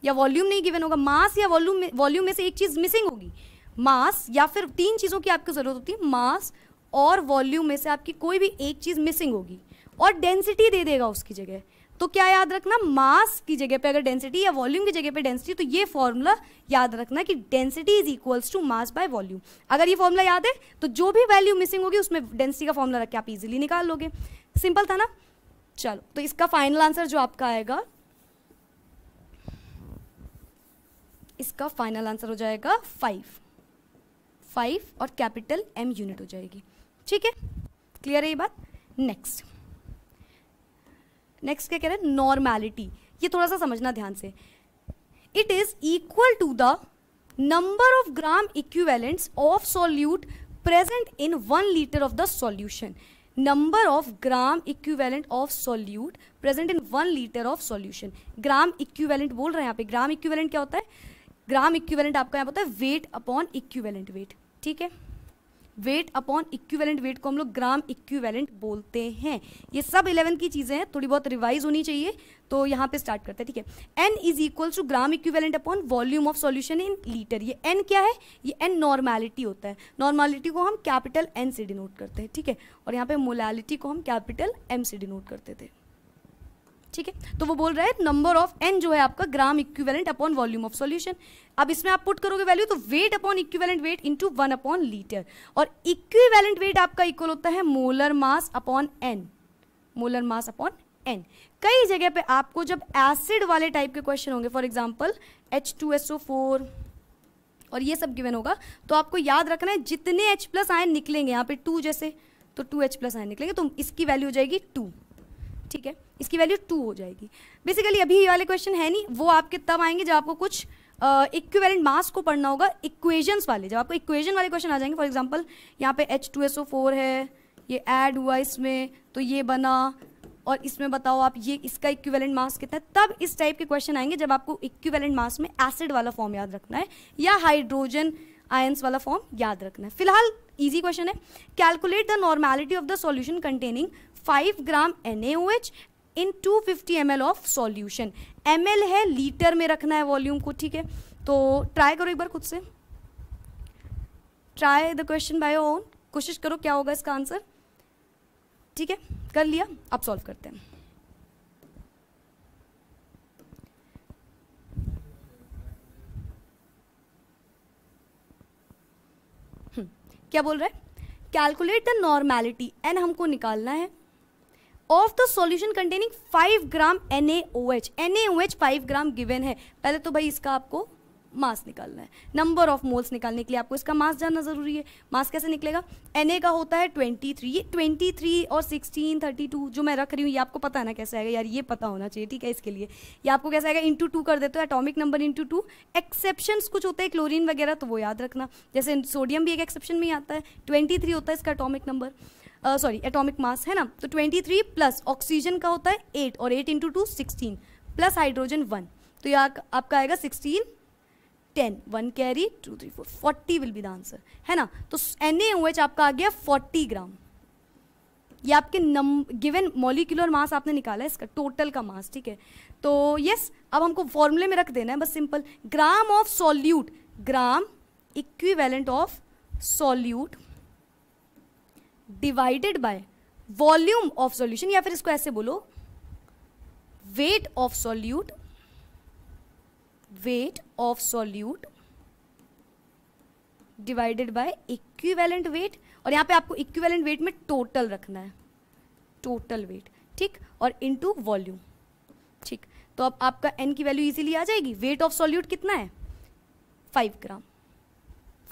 या वॉल्यूम नहीं गिवन होगा, मास या वॉल्यूम में से एक चीज मिसिंग होगी, मास या फिर 3 चीजों की आपको जरूरत होती है, मास और वॉल्यूम में से आपकी कोई भी एक चीज मिसिंग होगी, और डेंसिटी दे देगा उसकी जगह। तो क्या याद रखना, मास की जगह पे अगर डेंसिटी या वॉल्यूम की जगह पे डेंसिटी, तो ये फॉर्मूला याद रखना कि density is equals to mass by volume. अगर ये फॉर्मूला याद है तो जो भी वैल्यू मिसिंग होगी उसमें डेंसिटी का फॉर्मूला रख के आप इजीली निकाल लोगे, सिंपल था ना। चलो तो इसका फाइनल आंसर जो आपका आएगा, इसका फाइनल आंसर हो जाएगा 5 और कैपिटल M यूनिट हो जाएगी, ठीक है, क्लियर है ये बात। नेक्स्ट क्या कह रहे हैं, नॉर्मैलिटी, ये थोड़ा सा समझना ध्यान से। It is equal to the number of gram equivalents of solute present in 1 litre of the solution, number of gram equivalent of solute present in 1 litre of solution. Gram equivalent बोल रहे हैं यहाँ पे, ग्राम इक्विवेलेंट क्या होता है, gram equivalent आपका यहाँ होता है वेट अपॉन इक्विवेलेंट वेट, ठीक है, वेट अपॉन इक्विवेलेंट वेट को हम लोग ग्राम इक्विवेलेंट बोलते हैं। ये सब 11th की चीजें हैं, थोड़ी बहुत रिवाइज होनी चाहिए, तो यहाँ पे स्टार्ट करते हैं, ठीक है। n is equal to gram equivalent upon volume of solution in litre. ये n क्या है, ये n नॉर्मैलिटी होता है, नॉर्मैलिटी को हम कैपिटल N से डिनोट करते हैं, ठीक है, और यहाँ पे मोलालिटी को हम कैपिटल M से डिनोट करते थे, ठीक है। तो वो बोल रहा है नंबर ऑफ n जो है आपका ग्राम equivalent upon volume of solution. अब इसमें आप पुट करोगे वैल्यू, तो weight upon equivalent weight into 1 upon litre, और इक्विवेलेंट वेट आपका इक्वल होता है molar mass upon n, molar mass upon n। कई जगह पे आपको जब एसिड वाले टाइप के क्वेश्चन होंगे, फॉर एग्जांपल H2SO4 और ये सब गिवन होगा, तो आपको याद रखना है जितने H+ आयन निकलेंगे यहाँ पे 2 जैसे, तो 2 H+ आयन निकलेंगे, तो इसकी वैल्यू हो जाएगी 2, ठीक है, इसकी वैल्यू 2 हो जाएगी। बेसिकली अभी ये वाले क्वेश्चन है नहीं, वो आपके तब आएंगे जब आपको कुछ इक्विवेलेंट मास को पढ़ना होगा, इक्वेशंस वाले, जब आपको इक्वेशन वाले क्वेश्चन आ जाएंगे। फॉर एग्जांपल यहाँ पे H2SO4 है, ये ऐड हुआ इसमें तो ये बना, और इसमें बताओ आप ये इसका इक्विवेलेंट मास कितना है, तब इस टाइप के क्वेश्चन आएंगे जब आपको इक्विवेलेंट मास में एसिड वाला फॉर्म याद रखना है या हाइड्रोजन आयंस वाला फॉर्म याद रखना है। फिलहाल इजी क्वेश्चन है, calculate the normality of the solution containing 5 gram NaOH in 250 ml of solution. ml है, लीटर में रखना है वॉल्यूम को, ठीक है। तो ट्राई करो एक बार खुद से, try the question by your own, कोशिश करो क्या होगा इसका आंसर, ठीक है, कर लिया, अब सॉल्व करते हैं। क्या बोल रहा है, कैलकुलेट द नॉर्मेलिटी, एन हमको निकालना है, of the solution containing 5 gram NaOH, NaOH 5 gram given है। पहले तो भाई इसका आपको मास निकालना है, नंबर ऑफ मोल्स निकालने के लिए आपको इसका मास जानना जरूरी है। मास कैसे निकलेगा, Na का होता है 23, ये 23 और 16 32 जो मैं रख रही हूँ ये आपको पता है ना कैसे आएगा यार, ये पता होना चाहिए, ठीक है। इसके लिए ये आपको कैसे आएगा, इंटू 2 कर देते हो, एटॉमिक नंबर इंटू 2। एक्सेप्शंस कुछ होते हैं क्लोरीन वगैरह, तो वो याद रखना, जैसे सोडियम भी एक एक्सेप्शन में ही आता है, 23 होता है इसका atomic number, sorry atomic mass है ना। तो 23 प्लस ऑक्सीजन का होता है 8 और 8 इंटू 2 16 प्लस हाइड्रोजन 1, तो यहाँ आपका आएगा 16 10 1 carry 2 3 4 40 will be the answer, है ना। तो NaOH आपका आ गया 40 ग्राम। ये आपके गिवन मॉलिक्यूलर मास आपने निकाला है, इसका टोटल का मास, ठीक है। तो यस, अब हमको फॉर्मूले में रख देना है बस simple, gram of solute, gram equivalent of solute divided by volume of solution, या फिर इसको ऐसे बोलो, weight of solute, weight of solute divided by equivalent weight, और यहां पे आपको इक्विवेलेंट वेट में टोटल रखना है, टोटल वेट, ठीक, और इनटू वॉल्यूम, ठीक। तो अब आपका n की वैल्यू इजीली आ जाएगी, वेट ऑफ सॉल्यूट कितना है 5 ग्राम,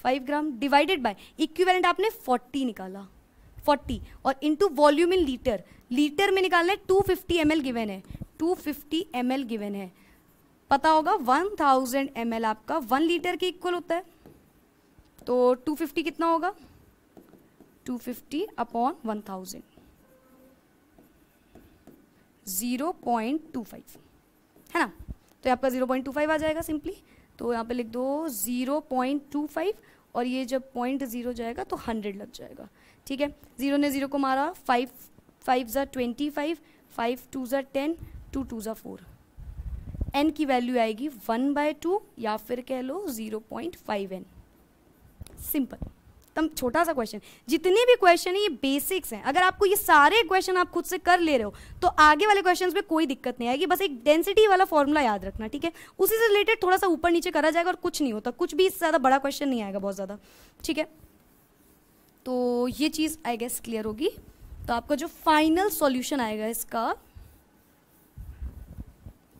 5 ग्राम डिवाइडेड बाय इक्विवेलेंट आपने 40 निकाला, 40 और into volume in litre, litre में निकालना है 250 ml गिवन है, 250 ml गिवन है, पता होगा 1000 ml आपका 1 लीटर के इक्वल होता है, तो 250 कितना होगा, 250 अपॉन 1000, 0.25, है ना। तो आपका 0.25 आ जाएगा सिंपली, तो यहाँ पे लिख दो 0.25 और ये जब 0.0 जाएगा तो 100 लग जाएगा, ठीक है। 0 ने 0 को मारा, 5 5 ज़ा 25, 5 2 ज़ा 10, 2 2 ज़ा 4, n की वैल्यू आएगी 1/2 या फिर कह लो 0.5n। सिंपल, तम छोटा सा क्वेश्चन, जितने भी क्वेश्चन है ये बेसिक्स हैं, अगर आपको ये सारे क्वेश्चन आप खुद से कर ले रहे हो तो आगे वाले क्वेश्चंस में कोई दिक्कत नहीं आएगी, बस एक डेंसिटी वाला फॉर्मूला याद रखना, ठीक है। उसी से रिलेटेड थोड़ा सा ऊपर नीचे करा जाएगा और कुछ नहीं होता, कुछ भी इससे ज़्यादा बड़ा क्वेश्चन नहीं आएगा बहुत ज़्यादा, ठीक है। तो ये चीज़ आई गेस क्लियर होगी। तो आपका जो फाइनल सॉल्यूशन आएगा, इसका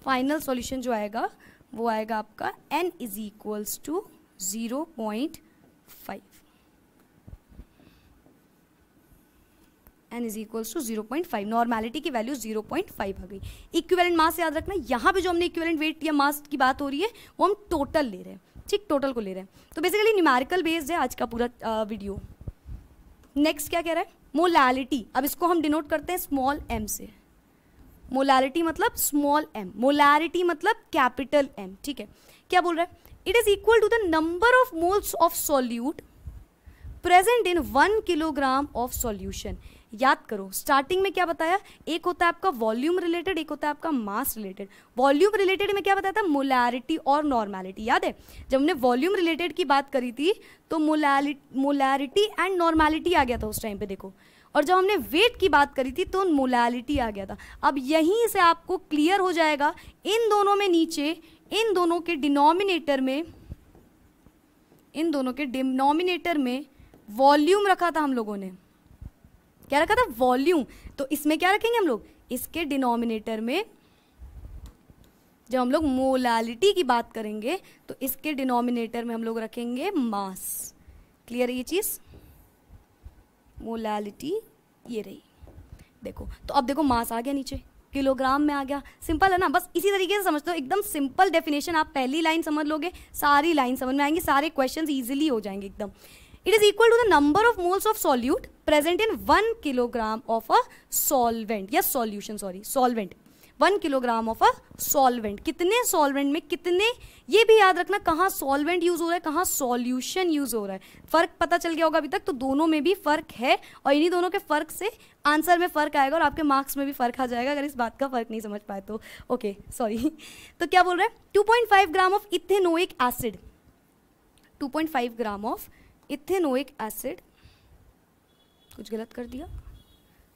फाइनल सॉल्यूशन जो आएगा वो आएगा आपका n is equals to 0.5, n is equals to 0.5, normality की वैल्यू 0.5 आ गई। इक्विवेलेंट मास याद रखना, यहाँ पे जो हमने इक्विवेलेंट वेट या मास की बात हो रही है वो हम टोटल ले रहे हैं, ठीक, टोटल को ले रहे हैं। तो बेसिकली न्यूमेरिकल बेस्ड है आज का पूरा वीडियो। नेक्स्ट क्या कह रहा है, मोलैलिटी, अब इसको हम डिनोट करते हैं स्मॉल m से, मोलैरिटी मतलब स्मॉल m, मोलैरिटी मतलब कैपिटल M, ठीक है। क्या बोल रहा है, it is equal to the number of moles of solute present in 1 kilogram of solution. याद करो स्टार्टिंग में क्या बताया, एक होता है आपका वॉल्यूम रिलेटेड, एक होता है आपका मास रिलेटेड। वॉल्यूम रिलेटेड में क्या बताया था, मोलैरिटी और नॉर्मेलिटी, याद है जब हमने वॉल्यूम रिलेटेड की बात करी थी तो मोलैरिटी एंड नॉर्मेलिटी आ गया था उस टाइम पे, देखो। और जब हमने वेट की बात करी थी तो मोलैलिटी आ गया था। अब यहीं से आपको क्लियर हो जाएगा, इन दोनों में नीचे, इन दोनों के डिनोमिनेटर में वॉल्यूम रखा था हम लोगों ने, क्या रखा था, वॉल्यूम। तो इसमें क्या रखेंगे हम लोग, इसके डिनोमिनेटर में जब हम लोग मोलैलिटी की बात करेंगे तो इसके डिनोमिनेटर में हम लोग रखेंगे मास। क्लियर है ये चीज, मोलैलिटी ये रही, देखो। तो अब देखो मास आ गया नीचे, किलोग्राम में आ गया, सिंपल है ना। बस इसी तरीके से समझते हो, एकदम सिंपल डेफिनेशन, आप पहली लाइन समझ लोगे सारी लाइन समझ में आएंगी, सारे क्वेश्चंस इजीली हो जाएंगे एकदम। It is equal to the number of moles of solute present in 1 kilogram of a solvent, या solution, sorry solvent, 1 kilogram of a solvent. कितने सॉल्वेंट में कितने, ये भी याद रखना कहाँ सॉल्वेंट यूज हो रहा है, कहाँ सॉल्यूशन यूज हो रहा है, फर्क पता चल गया होगा अभी तक। तो दोनों में भी फर्क है और इन्हीं दोनों के फर्क से आंसर में फर्क आएगा और आपके मार्क्स में भी फर्क आ जाएगा अगर इस बात का फर्क नहीं समझ पाए तो। Okay sorry. तो क्या बोल रहे हैं, 2.5 gram of ethanoic acid, 2.5 gram of ethanoic acid, कुछ गलत कर दिया,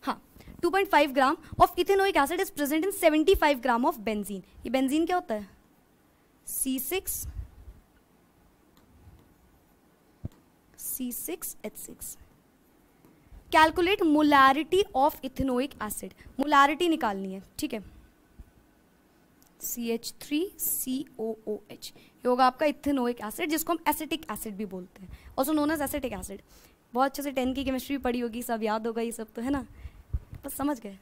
हाँ, 2.5 gram of ethanoic acid is present in 75 gram of benzene. ये बेंजीन क्या होता है, C6 C6H6। Calculate molarity of ethanoic acid, molarity निकालनी है, ठीक है। CH3COOH ये होगा आपका इथेनोइक एसिड, जिसको हम एसिटिक एसिड भी बोलते हैं, also known as acetic acid. बहुत अच्छे से 10 की केमिस्ट्री पढ़ी होगी, सब याद होगा ये सब तो, है ना, बस समझ गए,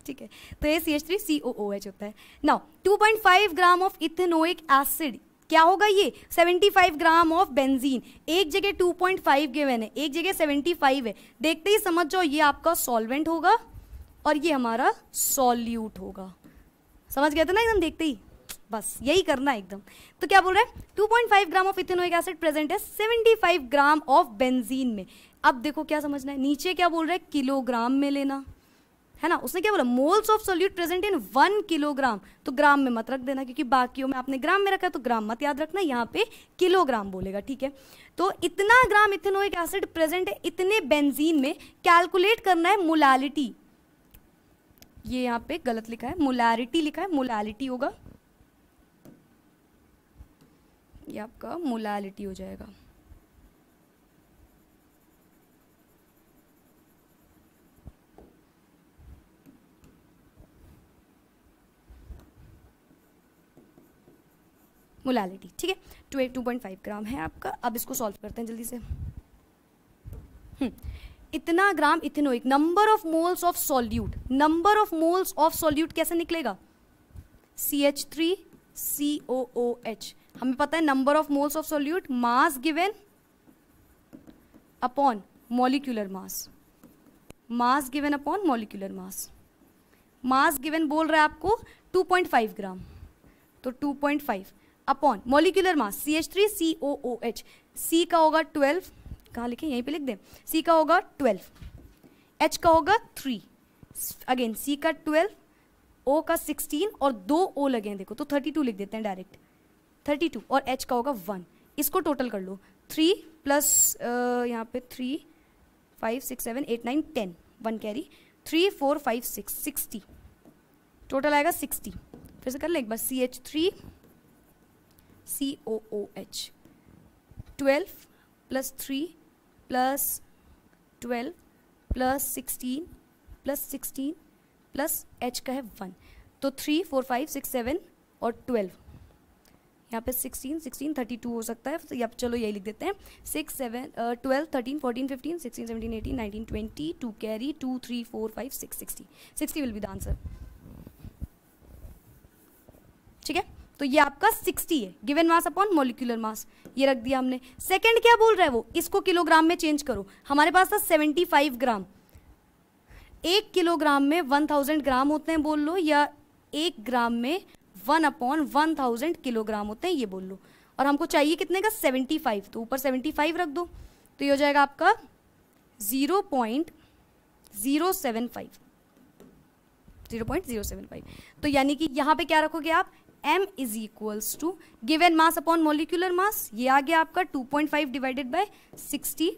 ठीक है। तो ये CH3COOH होता है। Now 2.5 gram of ethanoic acid क्या होगा, ये 75 ग्राम ऑफ बेंजीन। एक जगह 2.5 गिवन है, एक जगह 75 है, देखते ही समझ जाओ ये आपका सॉल्वेंट होगा और ये हमारा सॉल्यूट होगा। समझ गए थे ना एकदम देखते ही, बस यही करना है एकदम। तो क्या बोल रहा है, 2.5 gram of ethanoic acid present है 75 ग्राम ऑफ बेंजीन में। अब देखो क्या समझना है, नीचे क्या बोल रहा है, किलोग्राम में लेना है ना। उसने क्या बोला, moles of solute present in 1 kilogram, तो ग्राम में मत रख देना क्योंकि बाकियों में आपने ग्राम में रखा है, तो ग्राम मत याद रखना, यहाँ पे किलोग्राम बोलेगा, ठीक है। तो इतना ग्राम इथेनोइक एसिड प्रेजेंट है इतने बेंजीन में, कैलकुलेट करना है मोलैरिटी। ये यहाँ पे गलत लिखा है, मोलैरिटी लिखा है, मोलैरिटी होगा, ये आपका मोलैरिटी हो जाएगा। मोलैरिटी, ठीक है। 2.5 ग्राम है आपका। अब इसको सॉल्व करते हैं जल्दी से। इतना gram ethanoic, number of moles of solute, number of moles of solute कैसे निकलेगा, CH3COOH। हमें पता है number of moles of solute, mass given upon molecular mass, mass given upon molecular mass. Mass given बोल रहा है आपको 2.5 ग्राम, तो 2.5 अपॉन मॉलिक्यूलर मास CH3COOH, C का होगा 12, कहाँ लिखें, यहीं पे लिख दें, C का होगा 12, H का होगा 3, अगेन C का 12, O का 16 और 2 O लगे हैं देखो, तो 32 लिख देते हैं डायरेक्ट, 32, और H का होगा 1। इसको टोटल कर लो, 3 प्लस यहाँ पे 3 5 6 7 8 9 10, 1 कैरी, 3 4 5 6 60, टोटल आएगा 60। फिर से कर ले एक बार, CH3COOH 12 plus 3 plus 12 plus 16 plus 16 plus H का है 1, तो 3 4 5 6 7 और 12, यहाँ पे 16 16 32 हो सकता है, तो अब चलो यही लिख देते हैं, 6 7 12 13 14 15 16 17 18 19 20, 2 carry, 2 3 4 5 6 60, 60 will be the answer, ठीक है। तो ये आपका 60 है, given mass upon molecular mass, ये रख दिया हमने। सेकंड क्या बोल रहा है वो, इसको किलोग्राम में चेंज करो। हमारे पास था 75 ग्राम, 1 किलोग्राम में 1000 ग्राम होते हैं बोल लो, या 1 ग्राम में 1/1000 किलोग्राम होते हैं ये बोल लो, और हमको चाहिए कितने का, 75, तो ऊपर 75 रख दो, तो ये हो जाएगा आपका 0.075। तो यानी कि यहाँ पे क्या रखोगे आप, m is equals to given mass upon molecular mass, ये आ गया आपका 2.5 डिवाइडेड बाय 60,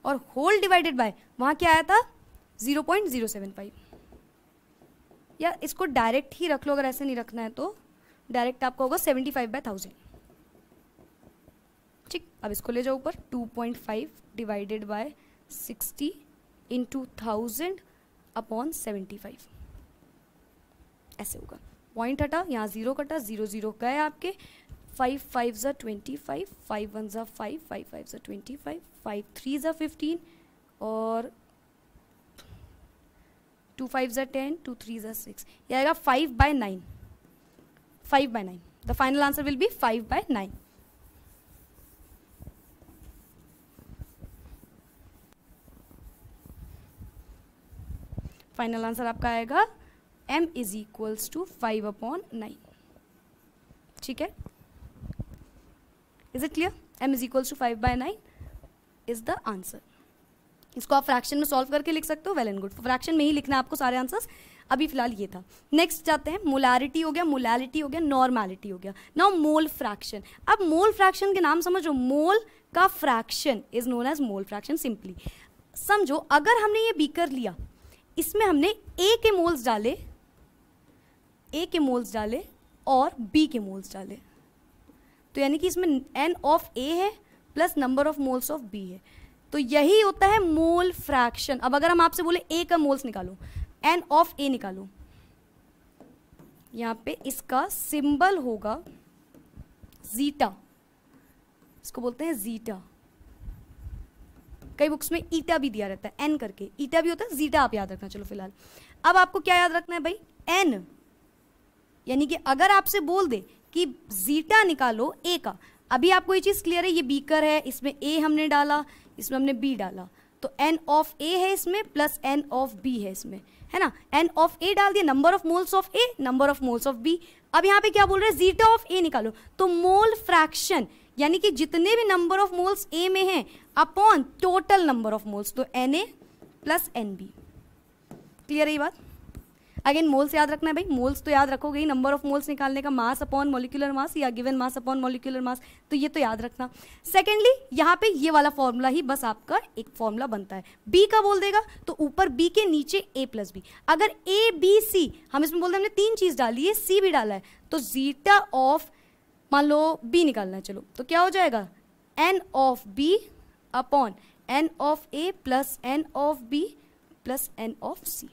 और होल डिवाइडेड बाय वहाँ क्या आया था 0.075। या इसको डायरेक्ट ही रख लो, अगर ऐसे नहीं रखना है तो डायरेक्ट आपका होगा 75/1000, ठीक। अब इसको ले जाओ ऊपर, 2.5 डिवाइडेड बाय 60 इंटू 1000 अपॉन 75, ऐसे होगा। पॉइंट हटा, यहाँ 0 कटा, 0 0 गए आपके, 5 5 ज़ा 25, 5 1 ज़ा 5, 5 5 ज़ा 25, 5 3 ज़ा 15, और 2 5 ज़ा 10, 2 3 ज़ा 6, ये आएगा 5/9, 5/9। The final answer will be 5/9। Final answer आपका आएगा m इज इक्वल्स टू 5/9, ठीक है। Is it clear, m is equals to 5/9 is the answer. इसको आप फ्रैक्शन में सॉल्व करके लिख सकते हो, वेल एंड गुड, फ्रैक्शन में ही लिखना है आपको सारे आंसर्स। अभी फिलहाल ये था। नेक्स्ट जाते हैं, मोलैरिटी हो गया, मोलैलिटी हो गया, नॉर्मैलिटी हो गया। Now mole fraction. अब मोल फ्रैक्शन के नाम समझो, मोल का fraction is known as mole fraction. Simply समझो, अगर हमने ये बीकर लिया, इसमें हमने ए के मोल्स डाले, ए के मोल्स डाले और बी के मोल्स डाले, तो यानी कि इसमें n ऑफ ए है plus number of moles of B है। तो यही होता है मोल फ्रैक्शन। अब अगर हम आपसे बोले ए का मोल्स निकालो, एन ऑफ ए निकालो, यहाँ पे इसका सिंबल होगा जीटा, इसको बोलते हैं जीटा। कई बुक्स में ईटा भी दिया रहता है, एन करके, ईटा भी होता है, जीटा आप याद रखना। चलो फिलहाल अब आपको क्या याद रखना है भाई, एन, यानी कि अगर आपसे बोल दे कि जीटा निकालो ए का, अभी आपको ये चीज क्लियर है, ये बीकर है, इसमें ए हमने डाला, इसमें हमने बी डाला, तो एन ऑफ ए है इसमें प्लस एन ऑफ बी है इसमें, है ना। एन ऑफ ए डाल दिया, number of moles of A, number of moles of B. अब यहाँ पे क्या बोल रहे हैं, जीटा ऑफ ए निकालो, तो मोल फ्रैक्शन यानी कि जितने भी नंबर ऑफ मोल्स ए में हैं upon total number of moles, तो N A plus N B. Clear है ये बात। अगेन मोल्स याद रखना है भाई, मोल्स तो याद रखोगे ही, नंबर ऑफ मोल्स निकालने का मास अपॉन मॉलिक्यूलर मास या गिवन मास अपॉन मॉलिक्यूलर मास, तो ये तो याद रखना। सेकेंडली यहाँ पे ये वाला फॉर्मूला ही बस आपका एक फॉर्मूला बनता है, बी का बोल देगा तो ऊपर बी के नीचे ए प्लस बी। अगर ए बी सी, हम इसमें बोलते हैं हमने तीन चीज डाली है, सी भी डाला है, तो जीटा ऑफ मान लो बी निकालना है, चलो तो क्या हो जाएगा, N of B upon N of A plus N of B plus N of C.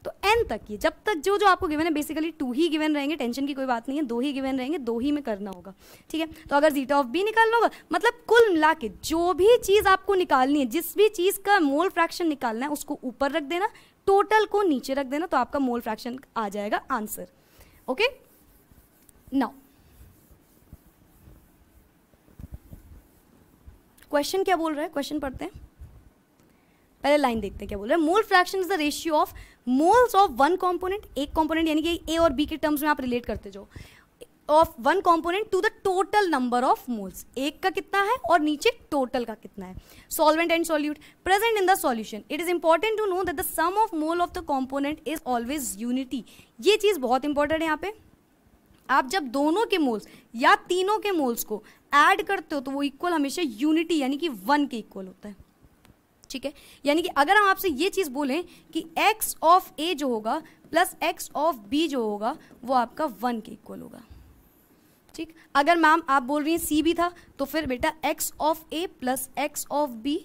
तो एन तक ये, जब तक जो जो आपको गिवन है, बेसिकली 2 ही गिवन रहेंगे, टेंशन की कोई बात नहीं है, 2 ही गिवन रहेंगे, 2 ही में करना होगा, ठीक है। तो अगर जीटा ऑफ बी निकालना होगा, मतलब कुल मिला के जो भी चीज आपको निकालनी है, जिस भी चीज का मोल फ्रैक्शन निकालना है उसको ऊपर रख देना, टोटल को नीचे रख देना, तो आपका मोल फ्रैक्शन आ जाएगा आंसर। ओके, नाउ क्वेश्चन क्या बोल रहा है, क्वेश्चन पढ़ते हैं, पहले लाइन देखते हैं क्या बोल रहा है। Mole fraction is the ratio of moles of one component, एक कंपोनेंट यानी कि ए और बी के टर्म्स में आप रिलेट करते जाओ, of one component to the total number of moles, एक का कितना है और नीचे टोटल का कितना है। Solvent and solute present in the solution, it is important to know that the sum of mole of the component is always unity. ये चीज बहुत इंपॉर्टेंट है यहाँ पे, आप जब दोनों के मोल्स या तीनों के मोल्स को ऐड करते हो तो वो इक्वल हमेशा यूनिटी यानी कि 1 के इक्वल होता है, ठीक है। यानी कि अगर हम आपसे ये चीज बोलें कि x ऑफ a जो होगा प्लस x ऑफ b जो होगा वो आपका 1 के इक्वल होगा, ठीक। अगर मैम आप बोल रही हैं c भी था तो फिर बेटा x of a plus x of b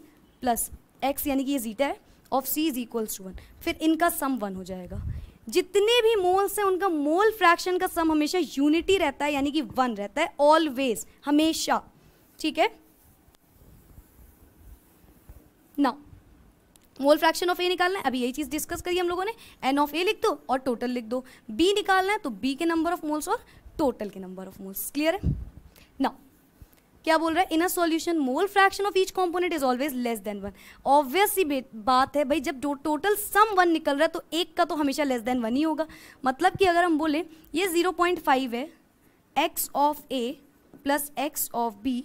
plus x यानी कि ये जीटा है of c is equals to 1, फिर इनका सम 1 हो जाएगा। जितने भी मोल्स हैं उनका मोल फ्रैक्शन का सम हमेशा यूनिटी रहता है यानी कि 1 रहता है, ऑलवेज, हमेशा, ठीक है। नाउ मोल फ्रैक्शन ऑफ ए निकालना है, अभी यही चीज डिस्कस करी हम लोगों ने, एन ऑफ ए लिख दो और टोटल लिख दो। बी निकालना है तो बी के नंबर ऑफ मोल्स और टोटल के नंबर ऑफ मोल्स। क्लियर है। नाउ क्या बोल रहा है, in a solution mole fraction of each component is always less than 1। Obvious सी बात है भाई, जब टोटल सम 1 निकल रहा है तो एक का तो हमेशा लेस देन 1 ही होगा। मतलब कि अगर हम बोले ये 0.5 है, x of A plus x of B,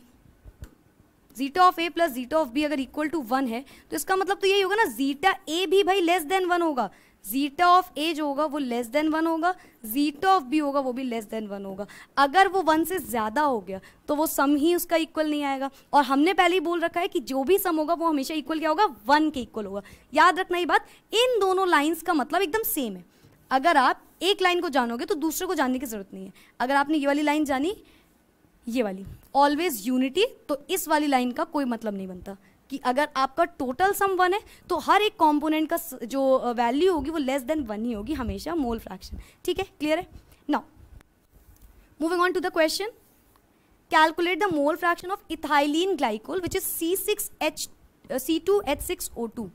zeta of A plus zeta of B अगर इक्वल टू 1 है तो इसका मतलब तो यही होगा ना, जीटा ए भी भाई लेस देन 1 होगा, जीटा ऑफ ए जो होगा वो लेस देन 1 होगा, जीटा ऑफ बी होगा वो भी लेस देन 1 होगा। अगर वो 1 से ज्यादा हो गया तो वो सम ही उसका इक्वल नहीं आएगा, और हमने पहले ही बोल रखा है कि जो भी सम होगा वो हमेशा इक्वल क्या होगा, 1 के इक्वल होगा। याद रखना ये बात, इन दोनों लाइंस का मतलब एकदम सेम है। अगर आप एक लाइन को जानोगे तो दूसरे को जानने की जरूरत नहीं है। अगर आपने ये वाली लाइन जानी, ये वाली ऑलवेज यूनिटी, तो इस वाली लाइन का कोई मतलब नहीं बनता कि अगर आपका टोटल सम 1 है तो हर एक कंपोनेंट का जो वैल्यू होगी वो लेस देन 1 ही होगी हमेशा, मोल फ्रैक्शन, ठीक है। क्लियर है। Now moving on to the question, calculate the mole fraction of ethylene glycol which is C2H6O2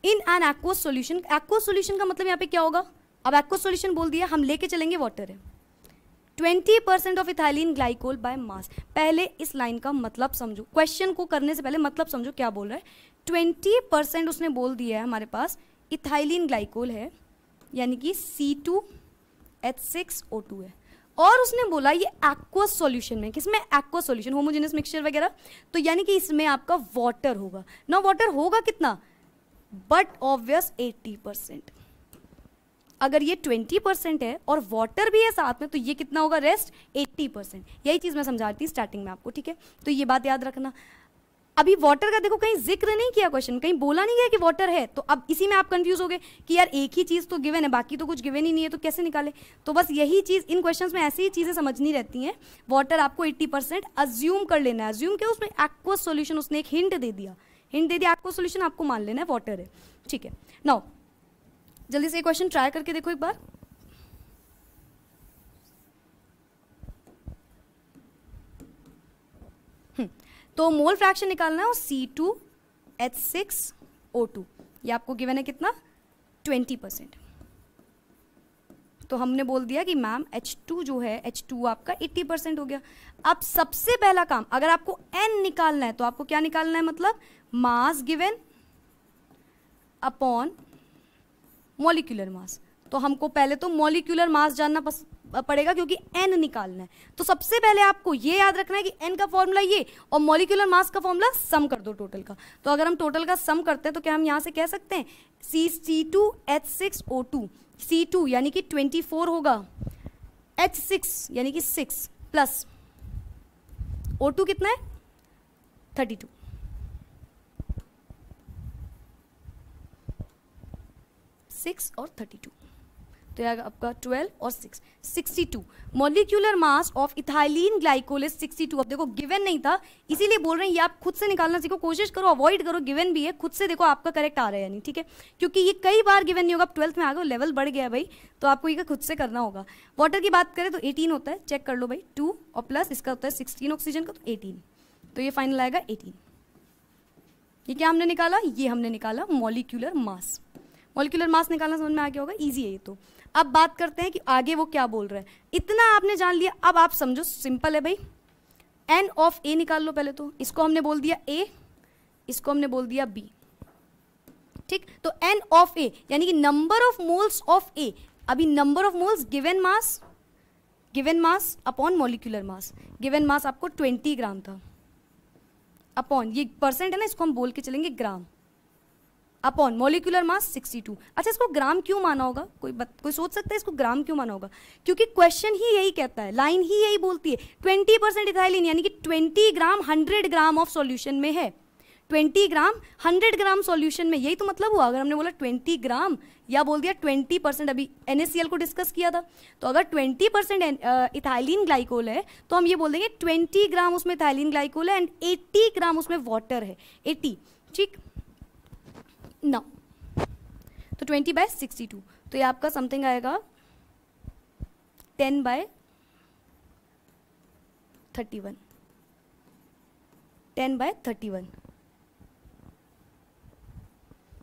in an aqueous solution. Aqueous solution का मतलब यहाँ पे क्या होगा, अब एक्वस सॉल्यूशन बोल दिया, हम लेके चलेंगे वाटर है। 20% of ethylene glycol by mass. पहले इस लाइन का मतलब समझो, क्वेश्चन को करने से पहले मतलब समझो क्या बोल रहा है। 20% उसने बोल दिया है हमारे पास इथाइलिन ग्लाइकोल है यानी कि C2H6O2 है, और उसने बोला ये एक्वस सॉल्यूशन में, किसमें, एक्वस सॉल्यूशन, होमोजेनियस मिक्सचर वगैरह, तो यानी कि इसमें आपका वाटर होगा ना। वाटर होगा कितना, बट ऑब्वियस 80%। अगर ये 20% है और वाटर भी है साथ में तो ये कितना होगा, रेस्ट 80%। यही चीज़ मैं समझा रही थी स्टार्टिंग में आपको, ठीक है। तो ये बात याद रखना। अभी वाटर का देखो कहीं जिक्र नहीं किया क्वेश्चन, कहीं बोला नहीं गया कि वाटर है, तो अब इसी में आप कंफ्यूज हो गए कि यार एक ही चीज़ तो गिवन है, बाकी तो कुछ गिवन ही नहीं है, तो कैसे निकाले। तो बस यही चीज़ इन क्वेश्चंस में ऐसी ही चीज़ें समझनी रहती हैं। वाटर आपको 80% अज्यूम कर लेना है। अज्यूम क्या, उसमें एक्वस सॉल्यूशन, उसने एक हिंट दे दिया, एक्वस सॉल्यूशन आपको मान लेना है वाटर है, ठीक है। नाउ जल्दी से क्वेश्चन ट्राई करके देखो एक बार। तो मोल फ्रैक्शन निकालना है और C2H6O2, ये आपको गिवन है कितना, 20%। तो हमने बोल दिया कि मैम H2 जो है, H2 आपका 80% हो गया। अब सबसे पहला काम, अगर आपको N निकालना है तो आपको क्या निकालना है, मतलब मास गिवन अपॉन मॉलिक्यूलर मास। तो हमको पहले तो मॉलिक्यूलर मास जानना पड़ेगा क्योंकि n निकालना है। तो सबसे पहले आपको ये याद रखना है कि n का फॉर्मूला ये और मॉलिक्यूलर मास का फॉर्मूला सम कर दो टोटल का। तो अगर हम टोटल का सम करते हैं तो क्या हम यहाँ से कह सकते हैं C2H6O2, C2 यानी कि 24 होगा, H6 यानी कि 6 प्लस O2 कितना है 32, 6 और 32, तो यह आपका 12 और 6 62। Molecular mass of ethylene glycol is 62। अब देखो गिवन नहीं था इसीलिए बोल रहे हैं, ये आप खुद से निकालना सीखो, कोशिश करो अवॉइड करो, गिवन भी है खुद से देखो आपका करेक्ट आ रहा है या नहीं, ठीक है, क्योंकि ये कई बार गिवन नहीं होगा। आप 12th में आ गए, लेवल बढ़ गया भाई, तो आपको ये खुद से करना होगा। वाटर की बात करें तो 18 होता है, चेक कर लो भाई, 2 और प्लस इसका होता है 16 ऑक्सीजन का, तो 18, तो ये फाइनल आएगा 18। ये क्या हमने निकाला, ये हमने निकाला मॉलिक्यूलर मास। मॉलिक्यूलर मास निकालना समझ में आ गया होगा, ईजी है ये तो। अब बात करते हैं कि आगे वो क्या बोल रहा है। इतना आपने जान लिया, अब आप समझो सिंपल है भाई, n ऑफ a निकाल लो पहले तो। इसको हमने बोल दिया a, इसको हमने बोल दिया b, ठीक। तो n ऑफ a यानी कि number of moles of a। अभी number of moles given mass upon molecular mass. Given मास आपको 20 ग्राम था, अपॉन ये परसेंट है ना, इसको हम बोल के चलेंगे ग्राम, अपॉन मॉलिक्यूलर मास 62। अच्छा, इसको ग्राम क्यों माना होगा, कोई सोच सकता है इसको ग्राम क्यों माना होगा? क्योंकि क्वेश्चन ही यही कहता है, लाइन ही यही बोलती है 20% इथाइलिन यानी कि 20 ग्राम 100 ग्राम ऑफ सॉल्यूशन में है, 20 ग्राम 100 ग्राम सॉल्यूशन में, यही तो मतलब हुआ। अगर हमने बोला 20 ग्राम या बोल दिया 20%, अभी NaCl को डिस्कस किया था, तो अगर 20% इथाइलिन ग्लाइकोल है तो हम ये बोल देंगे 20 ग्राम उसमें इथाइलिन ग्लाइकोल है एंड 80 ग्राम उसमें वाटर है, 80, ठीक ना। तो 20/62, तो ये आपका समथिंग आएगा 10/31, 10/31,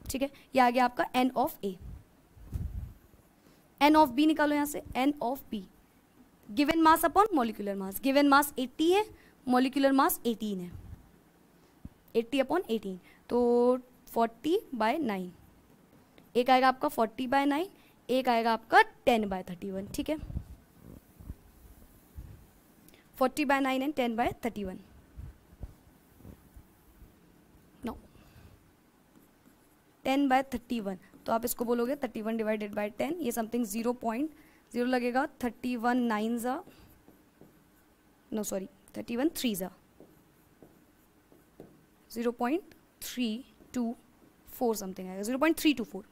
ठीक है। ये आ गया आपका n of a। n of b निकालो यहाँ से, n of b given mass upon molecular mass. Given मास 80 है, मॉलिक्यूलर मास 18 है, 80 अपॉन 18, तो 40/9। एक आएगा आपका 40/9, एक आएगा आपका 10/31, ठीक है, 40/9 एंड 10/31। नो 10/31, तो आप इसको बोलोगे 31 डिवाइडेड बाय 10, ये समथिंग 0.0 लगेगा, 31 9 नो सॉरी 31 3 0.324 समथिंग आएगा, 0.324,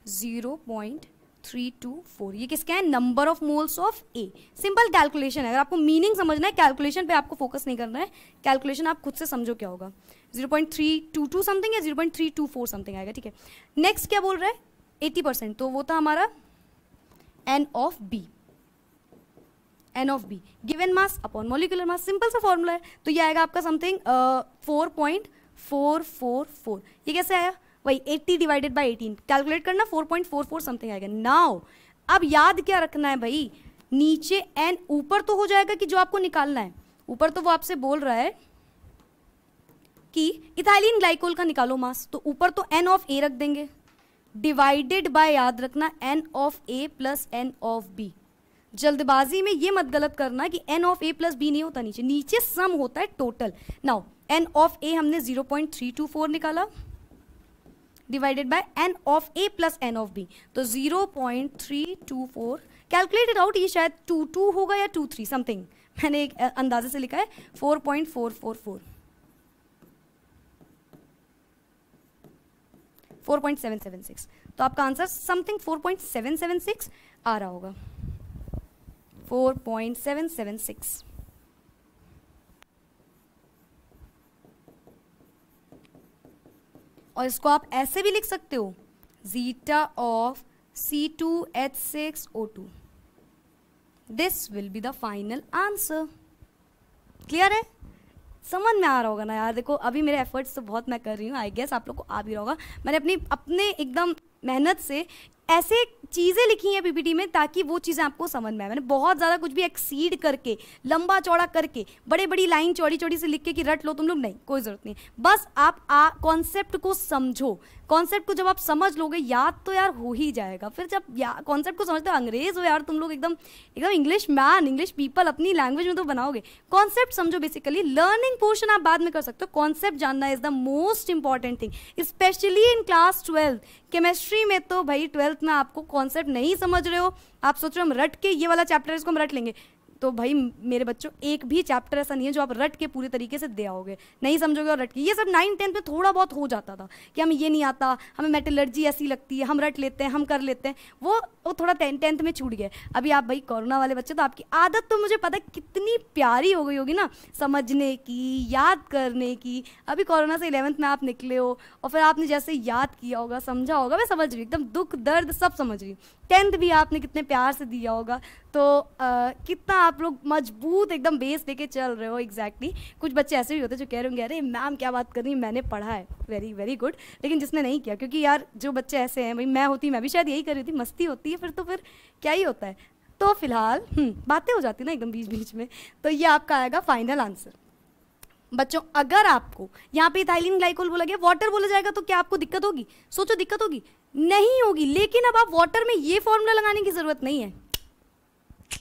0.324। ये किसका है, number of moles of A. Simple calculation है, अगर आपको मीनिंग समझना है, कैलकुलेशन पे आपको फोकस नहीं करना है, कैलकुलेशन आप खुद से समझो क्या होगा, 0.322 समथिंग या 0.324 समथिंग आएगा, ठीक है। नेक्स्ट क्या बोल रहा है, 80%, तो वो था हमारा n of b, n of b given mass upon molecular mass, simple सा फॉर्मूला है। तो ये आएगा आपका समथिंग 4.444। ये कैसे आया, वही 80 डिवाइडेड बाई 18, कैलकुलेट करना, 4.44 समथिंग आएगा। नाउ अब याद क्या रखना है भाई, नीचे n ऊपर तो हो जाएगा कि जो आपको निकालना है, ऊपर तो वो आपसे बोल रहा है कि इथाइलिन ग्लाइकोल का निकालो मास, तो ऊपर तो n ऑफ a रख देंगे, डिवाइडेड बाय याद रखना n of a plus n of b। जल्दबाजी में ये मत गलत करना कि n of a plus b नहीं होता, नीचे सम होता है total. Now n of a हमने 0.324 निकाला, divided by n of a plus n of b, तो 0.324 कैलकुलेटेड आउट, ये शायद 22 होगा या 23 समथिंग, मैंने एक अंदाजे से लिखा है 4.444, 4.776, तो आपका आंसर समथिंग 4.776 आ रहा होगा, 4.776। और इसको आप ऐसे भी लिख सकते हो, zeta of C2H6O2, this will be the final answer. Clear है? समझ में आ रहा होगा ना यार। देखो अभी मेरे एफर्ट्स तो बहुत मैं कर रही हूँ, आई गेस आप लोग को आ भी रहा होगा। मैंने अपने एकदम मेहनत से ऐसे चीज़ें लिखी हैं पीपीटी में ताकि वो चीज़ें आपको समझ में आए। मैंने बहुत ज़्यादा कुछ भी एक्सीड करके, लंबा चौड़ा करके, बड़े बड़ी लाइन चौड़ी चौड़ी से लिख के कि रट लो तुम लोग, नहीं, कोई ज़रूरत नहीं। बस आप कॉन्सेप्ट को समझो। कॉन्सेप्ट को जब आप समझ लोगे, याद तो यार हो ही जाएगा। फिर जब कॉन्सेप्ट को समझते हो, अंग्रेज हो यार तुम लोग, एकदम एकदम इंग्लिश मैन, इंग्लिश पीपल, अपनी लैंग्वेज में तो बनाओगे। कॉन्सेप्ट समझो बेसिकली। लर्निंग पोर्शन आप बाद में कर सकते हो, कॉन्सेप्ट जानना is the most important thing, specially in class 12। Chemistry में तो भाई 12th में आपको कॉन्सेप्ट नहीं समझ रहे हो, आप सोच रहे हो हम रट के ये वाला चैप्टर इसको हम रट लेंगे, तो भाई मेरे बच्चों एक भी चैप्टर ऐसा नहीं है जो आप रट के पूरे तरीके से दे आओगे, नहीं समझोगे और रट के। ये सब 9th-10th में थोड़ा बहुत हो जाता था कि हमें ये नहीं आता, हमें मेटलर्जी ऐसी लगती है, हम रट लेते हैं, हम कर लेते हैं, वो थोड़ा 10th में छूट गया। अभी आप भाई कोरोना वाले बच्चे, तो आपकी आदत तो मुझे पता है कितनी प्यारी हो गई होगी ना समझने की, याद करने की। अभी कोरोना से 11th में आप निकले हो और फिर आपने जैसे याद किया होगा, समझा होगा, मैं समझ रही हूँ, एकदम दुख दर्द सब समझ रही हूँ। 10th भी आपने कितने प्यार से दिया होगा, तो कितना आप लोग मजबूत एकदम बेस लेके चल रहे हो। एग्जैक्टली कुछ बच्चे ऐसे भी होते हैं जो कह रहे होंगे अरे मैम क्या बात कर रही है, मैंने पढ़ा है, वेरी वेरी गुड। लेकिन जिसने नहीं किया, क्योंकि यार जो बच्चे ऐसे हैं, भाई मैं होती, मैं भी शायद यही कर रही थी, मस्ती होती है फिर तो फिर क्या ही होता है। तो फिलहाल बातें हो जाती ना एकदम बीच बीच में। तो ये आपका आएगा फाइनल आंसर। बच्चों अगर आपको यहाँ पे इथाइलिन ग्लाइकोल बोला गया, वाटर बोला जाएगा, तो क्या आपको दिक्कत होगी? सोचो दिक्कत होगी? नहीं होगी। लेकिन अब आप वाटर में ये फॉर्मूला लगाने की जरूरत नहीं है,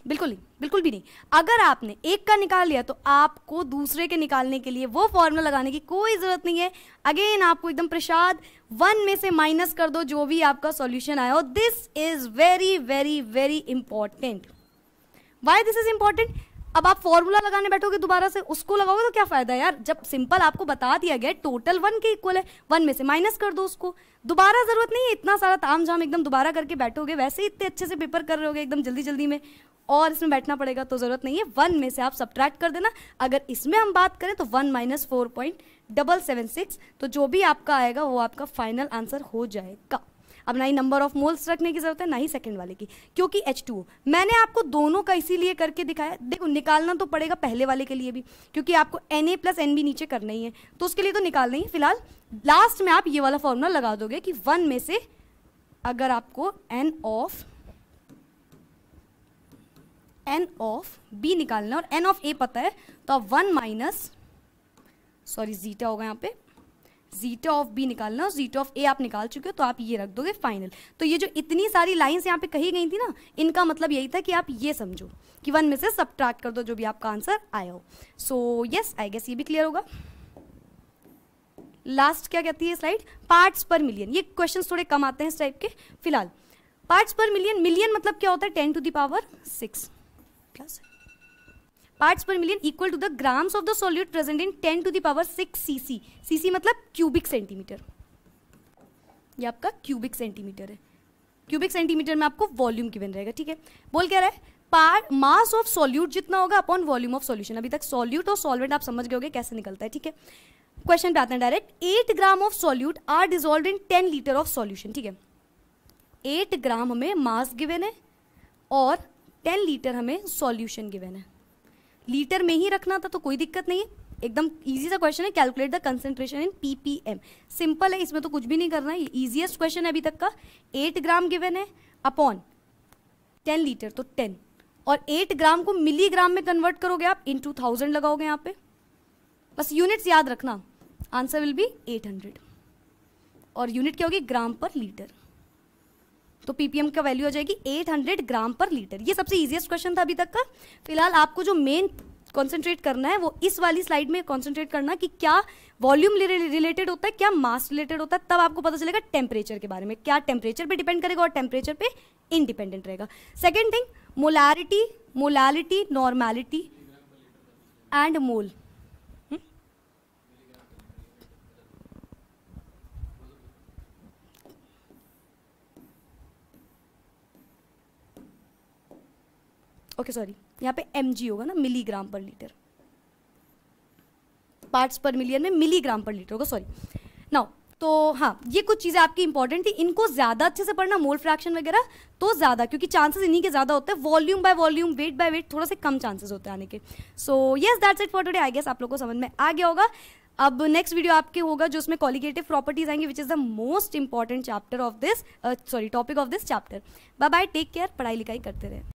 बिल्कुल नहीं, बिल्कुल भी नहीं। अगर आपने एक का निकाल लिया तो आपको दूसरे के निकालने के लिए वो फॉर्मूला लगाने की कोई जरूरत नहीं है। अगेन आपको एकदम प्रसाद 1 में से माइनस कर दो जो भी आपका सॉल्यूशन आया हो। This is very very very important. Why this is important? अब आप फॉर्मूला लगाने बैठोगे दोबारा से, उसको लगाओगे तो क्या फायदा है यार, जब सिंपल आपको बता दिया गया टोटल 1 के इक्वल है, 1 में से माइनस कर दो उसको। दोबारा जरूरत नहीं है इतना सारा तामझाम एकदम दोबारा करके बैठोगे, वैसे ही इतने अच्छे से पेपर कर रहे होगे एकदम जल्दी जल्दी में, और इसमें बैठना पड़ेगा तो जरूरत नहीं है। 1 में से आप सब्ट्रैक्ट कर देना। अगर इसमें हम बात करें तो 1 माइनस 4.776, तो जो भी आपका आएगा वो आपका फाइनल आंसर हो जाएगा। अब ना ही नंबर ऑफ मोल्स रखने की जरूरत है, ना ही सेकंड वाले की, क्योंकि H2O मैंने आपको दोनों का इसीलिए करके दिखाया। देखो निकालना तो पड़ेगा पहले वाले के लिए भी, क्योंकि आपको Na + Nb नीचे करना ही है, तो उसके लिए तो निकालना ही। फिलहाल लास्ट में आप ये वाला फॉर्मूला लगा दोगे कि 1 में से अगर आपको N ऑफ B निकालना है और N ऑफ A पता है, तो आप 1 माइनस जीटा होगा यहाँ पे, जीटा ऑफ बी निकालना और जीटा ऑफ ए आप निकाल चुके हो, तो आप ये रख दोगे फाइनल। तो ये जो इतनी सारी लाइंस यहाँ पे कही गई थी ना, इनका मतलब यही था कि आप ये समझो कि 1 में से सब्ट्रैक्ट कर दो जो भी आपका आंसर आया हो। सो यस, आई गेस ये भी क्लियर होगा। लास्ट क्या कहती है स्लाइड? Parts per million. ये क्वेश्चन थोड़े कम आते हैं इस टाइप के। फिलहाल पार्ट्स पर मिलियन, मिलियन मतलब क्या होता है? 10⁶ class. Parts per million equal to the grams of the solute present in 10⁶ cc। cc मतलब क्यूबिक सेंटीमीटर, ये आपका क्यूबिक सेंटीमीटर है। क्यूबिक सेंटीमीटर में आपको वॉल्यूम गिवन रहेगा, ठीक है। बोल क्या रहा है? पार्ट मास ऑफ सॉल्यूट जितना होगा अपॉन वॉल्यूम ऑफ सॉल्यूशन। अभी तक सॉल्यूट और सॉल्वेंट आप समझ गए होगे कैसे निकलता है, ठीक है। क्वेश्चन पे आते हैं direct. 8 gram of solute are dissolved in 10 litre of solution, ठीक है। 8 ग्राम हमें मास गिवन है और 10 लीटर हमें सॉल्यूशन गिवन है। लीटर में ही रखना था तो कोई दिक्कत नहीं है, एकदम इजी सा क्वेश्चन है। Calculate the concentration in ppm। Simple है, इसमें तो कुछ भी नहीं करना है, ये इजीएस्ट क्वेश्चन है अभी तक का। 8 ग्राम गिवन है अपॉन 10 लीटर तो 10, और 8 ग्राम को मिलीग्राम में कन्वर्ट करोगे आप, इनटू 1000 लगाओगे यहाँ पे। बस यूनिट्स याद रखना, आंसर विल बी 800 और यूनिट क्या होगी? ग्राम पर लीटर। तो ppm का वैल्यू आ जाएगी 800 ग्राम पर लीटर। ये सबसे इजीएस्ट क्वेश्चन था अभी तक का। फिलहाल आपको जो मेन कॉन्सेंट्रेट करना है वो इस वाली स्लाइड में कॉन्सेंट्रेट करना कि क्या वॉल्यूम रिलेटेड होता है, क्या मास रिलेटेड होता है, तब आपको पता चलेगा टेम्परेचर के बारे में। क्या टेम्परेचर पे डिपेंड करेगा और टेम्परेचर पे इंडिपेंडेंट रहेगा। Second thing molarity, molality, normality, and mole. Okay sorry, यहाँ पे mg होगा ना, मिलीग्राम पर लीटर, पार्ट्स पर मिलियन में मिलीग्राम पर लीटर होगा, सॉरी। नाउ तो हाँ, ये कुछ चीज़ें आपकी इंपॉर्टेंट थी, इनको ज़्यादा अच्छे से पढ़ना, मोल फ्रैक्शन वगैरह तो ज़्यादा, क्योंकि चांसेस इन्हीं के ज़्यादा होते हैं, volume by volume, weight by weight थोड़ा से कम चांसेस होते हैं आने के। So yes, that's it for today. I guess आप लोगों को समझ में आ गया होगा। अब नेक्स्ट वीडियो आपके होगा जो उसमें कॉलिगेटिव प्रॉपर्टीज आएंगी, which is the most important chapter of this, sorry topic of this chapter. Bye bye, take care, पढ़ाई लिखाई करते रहे।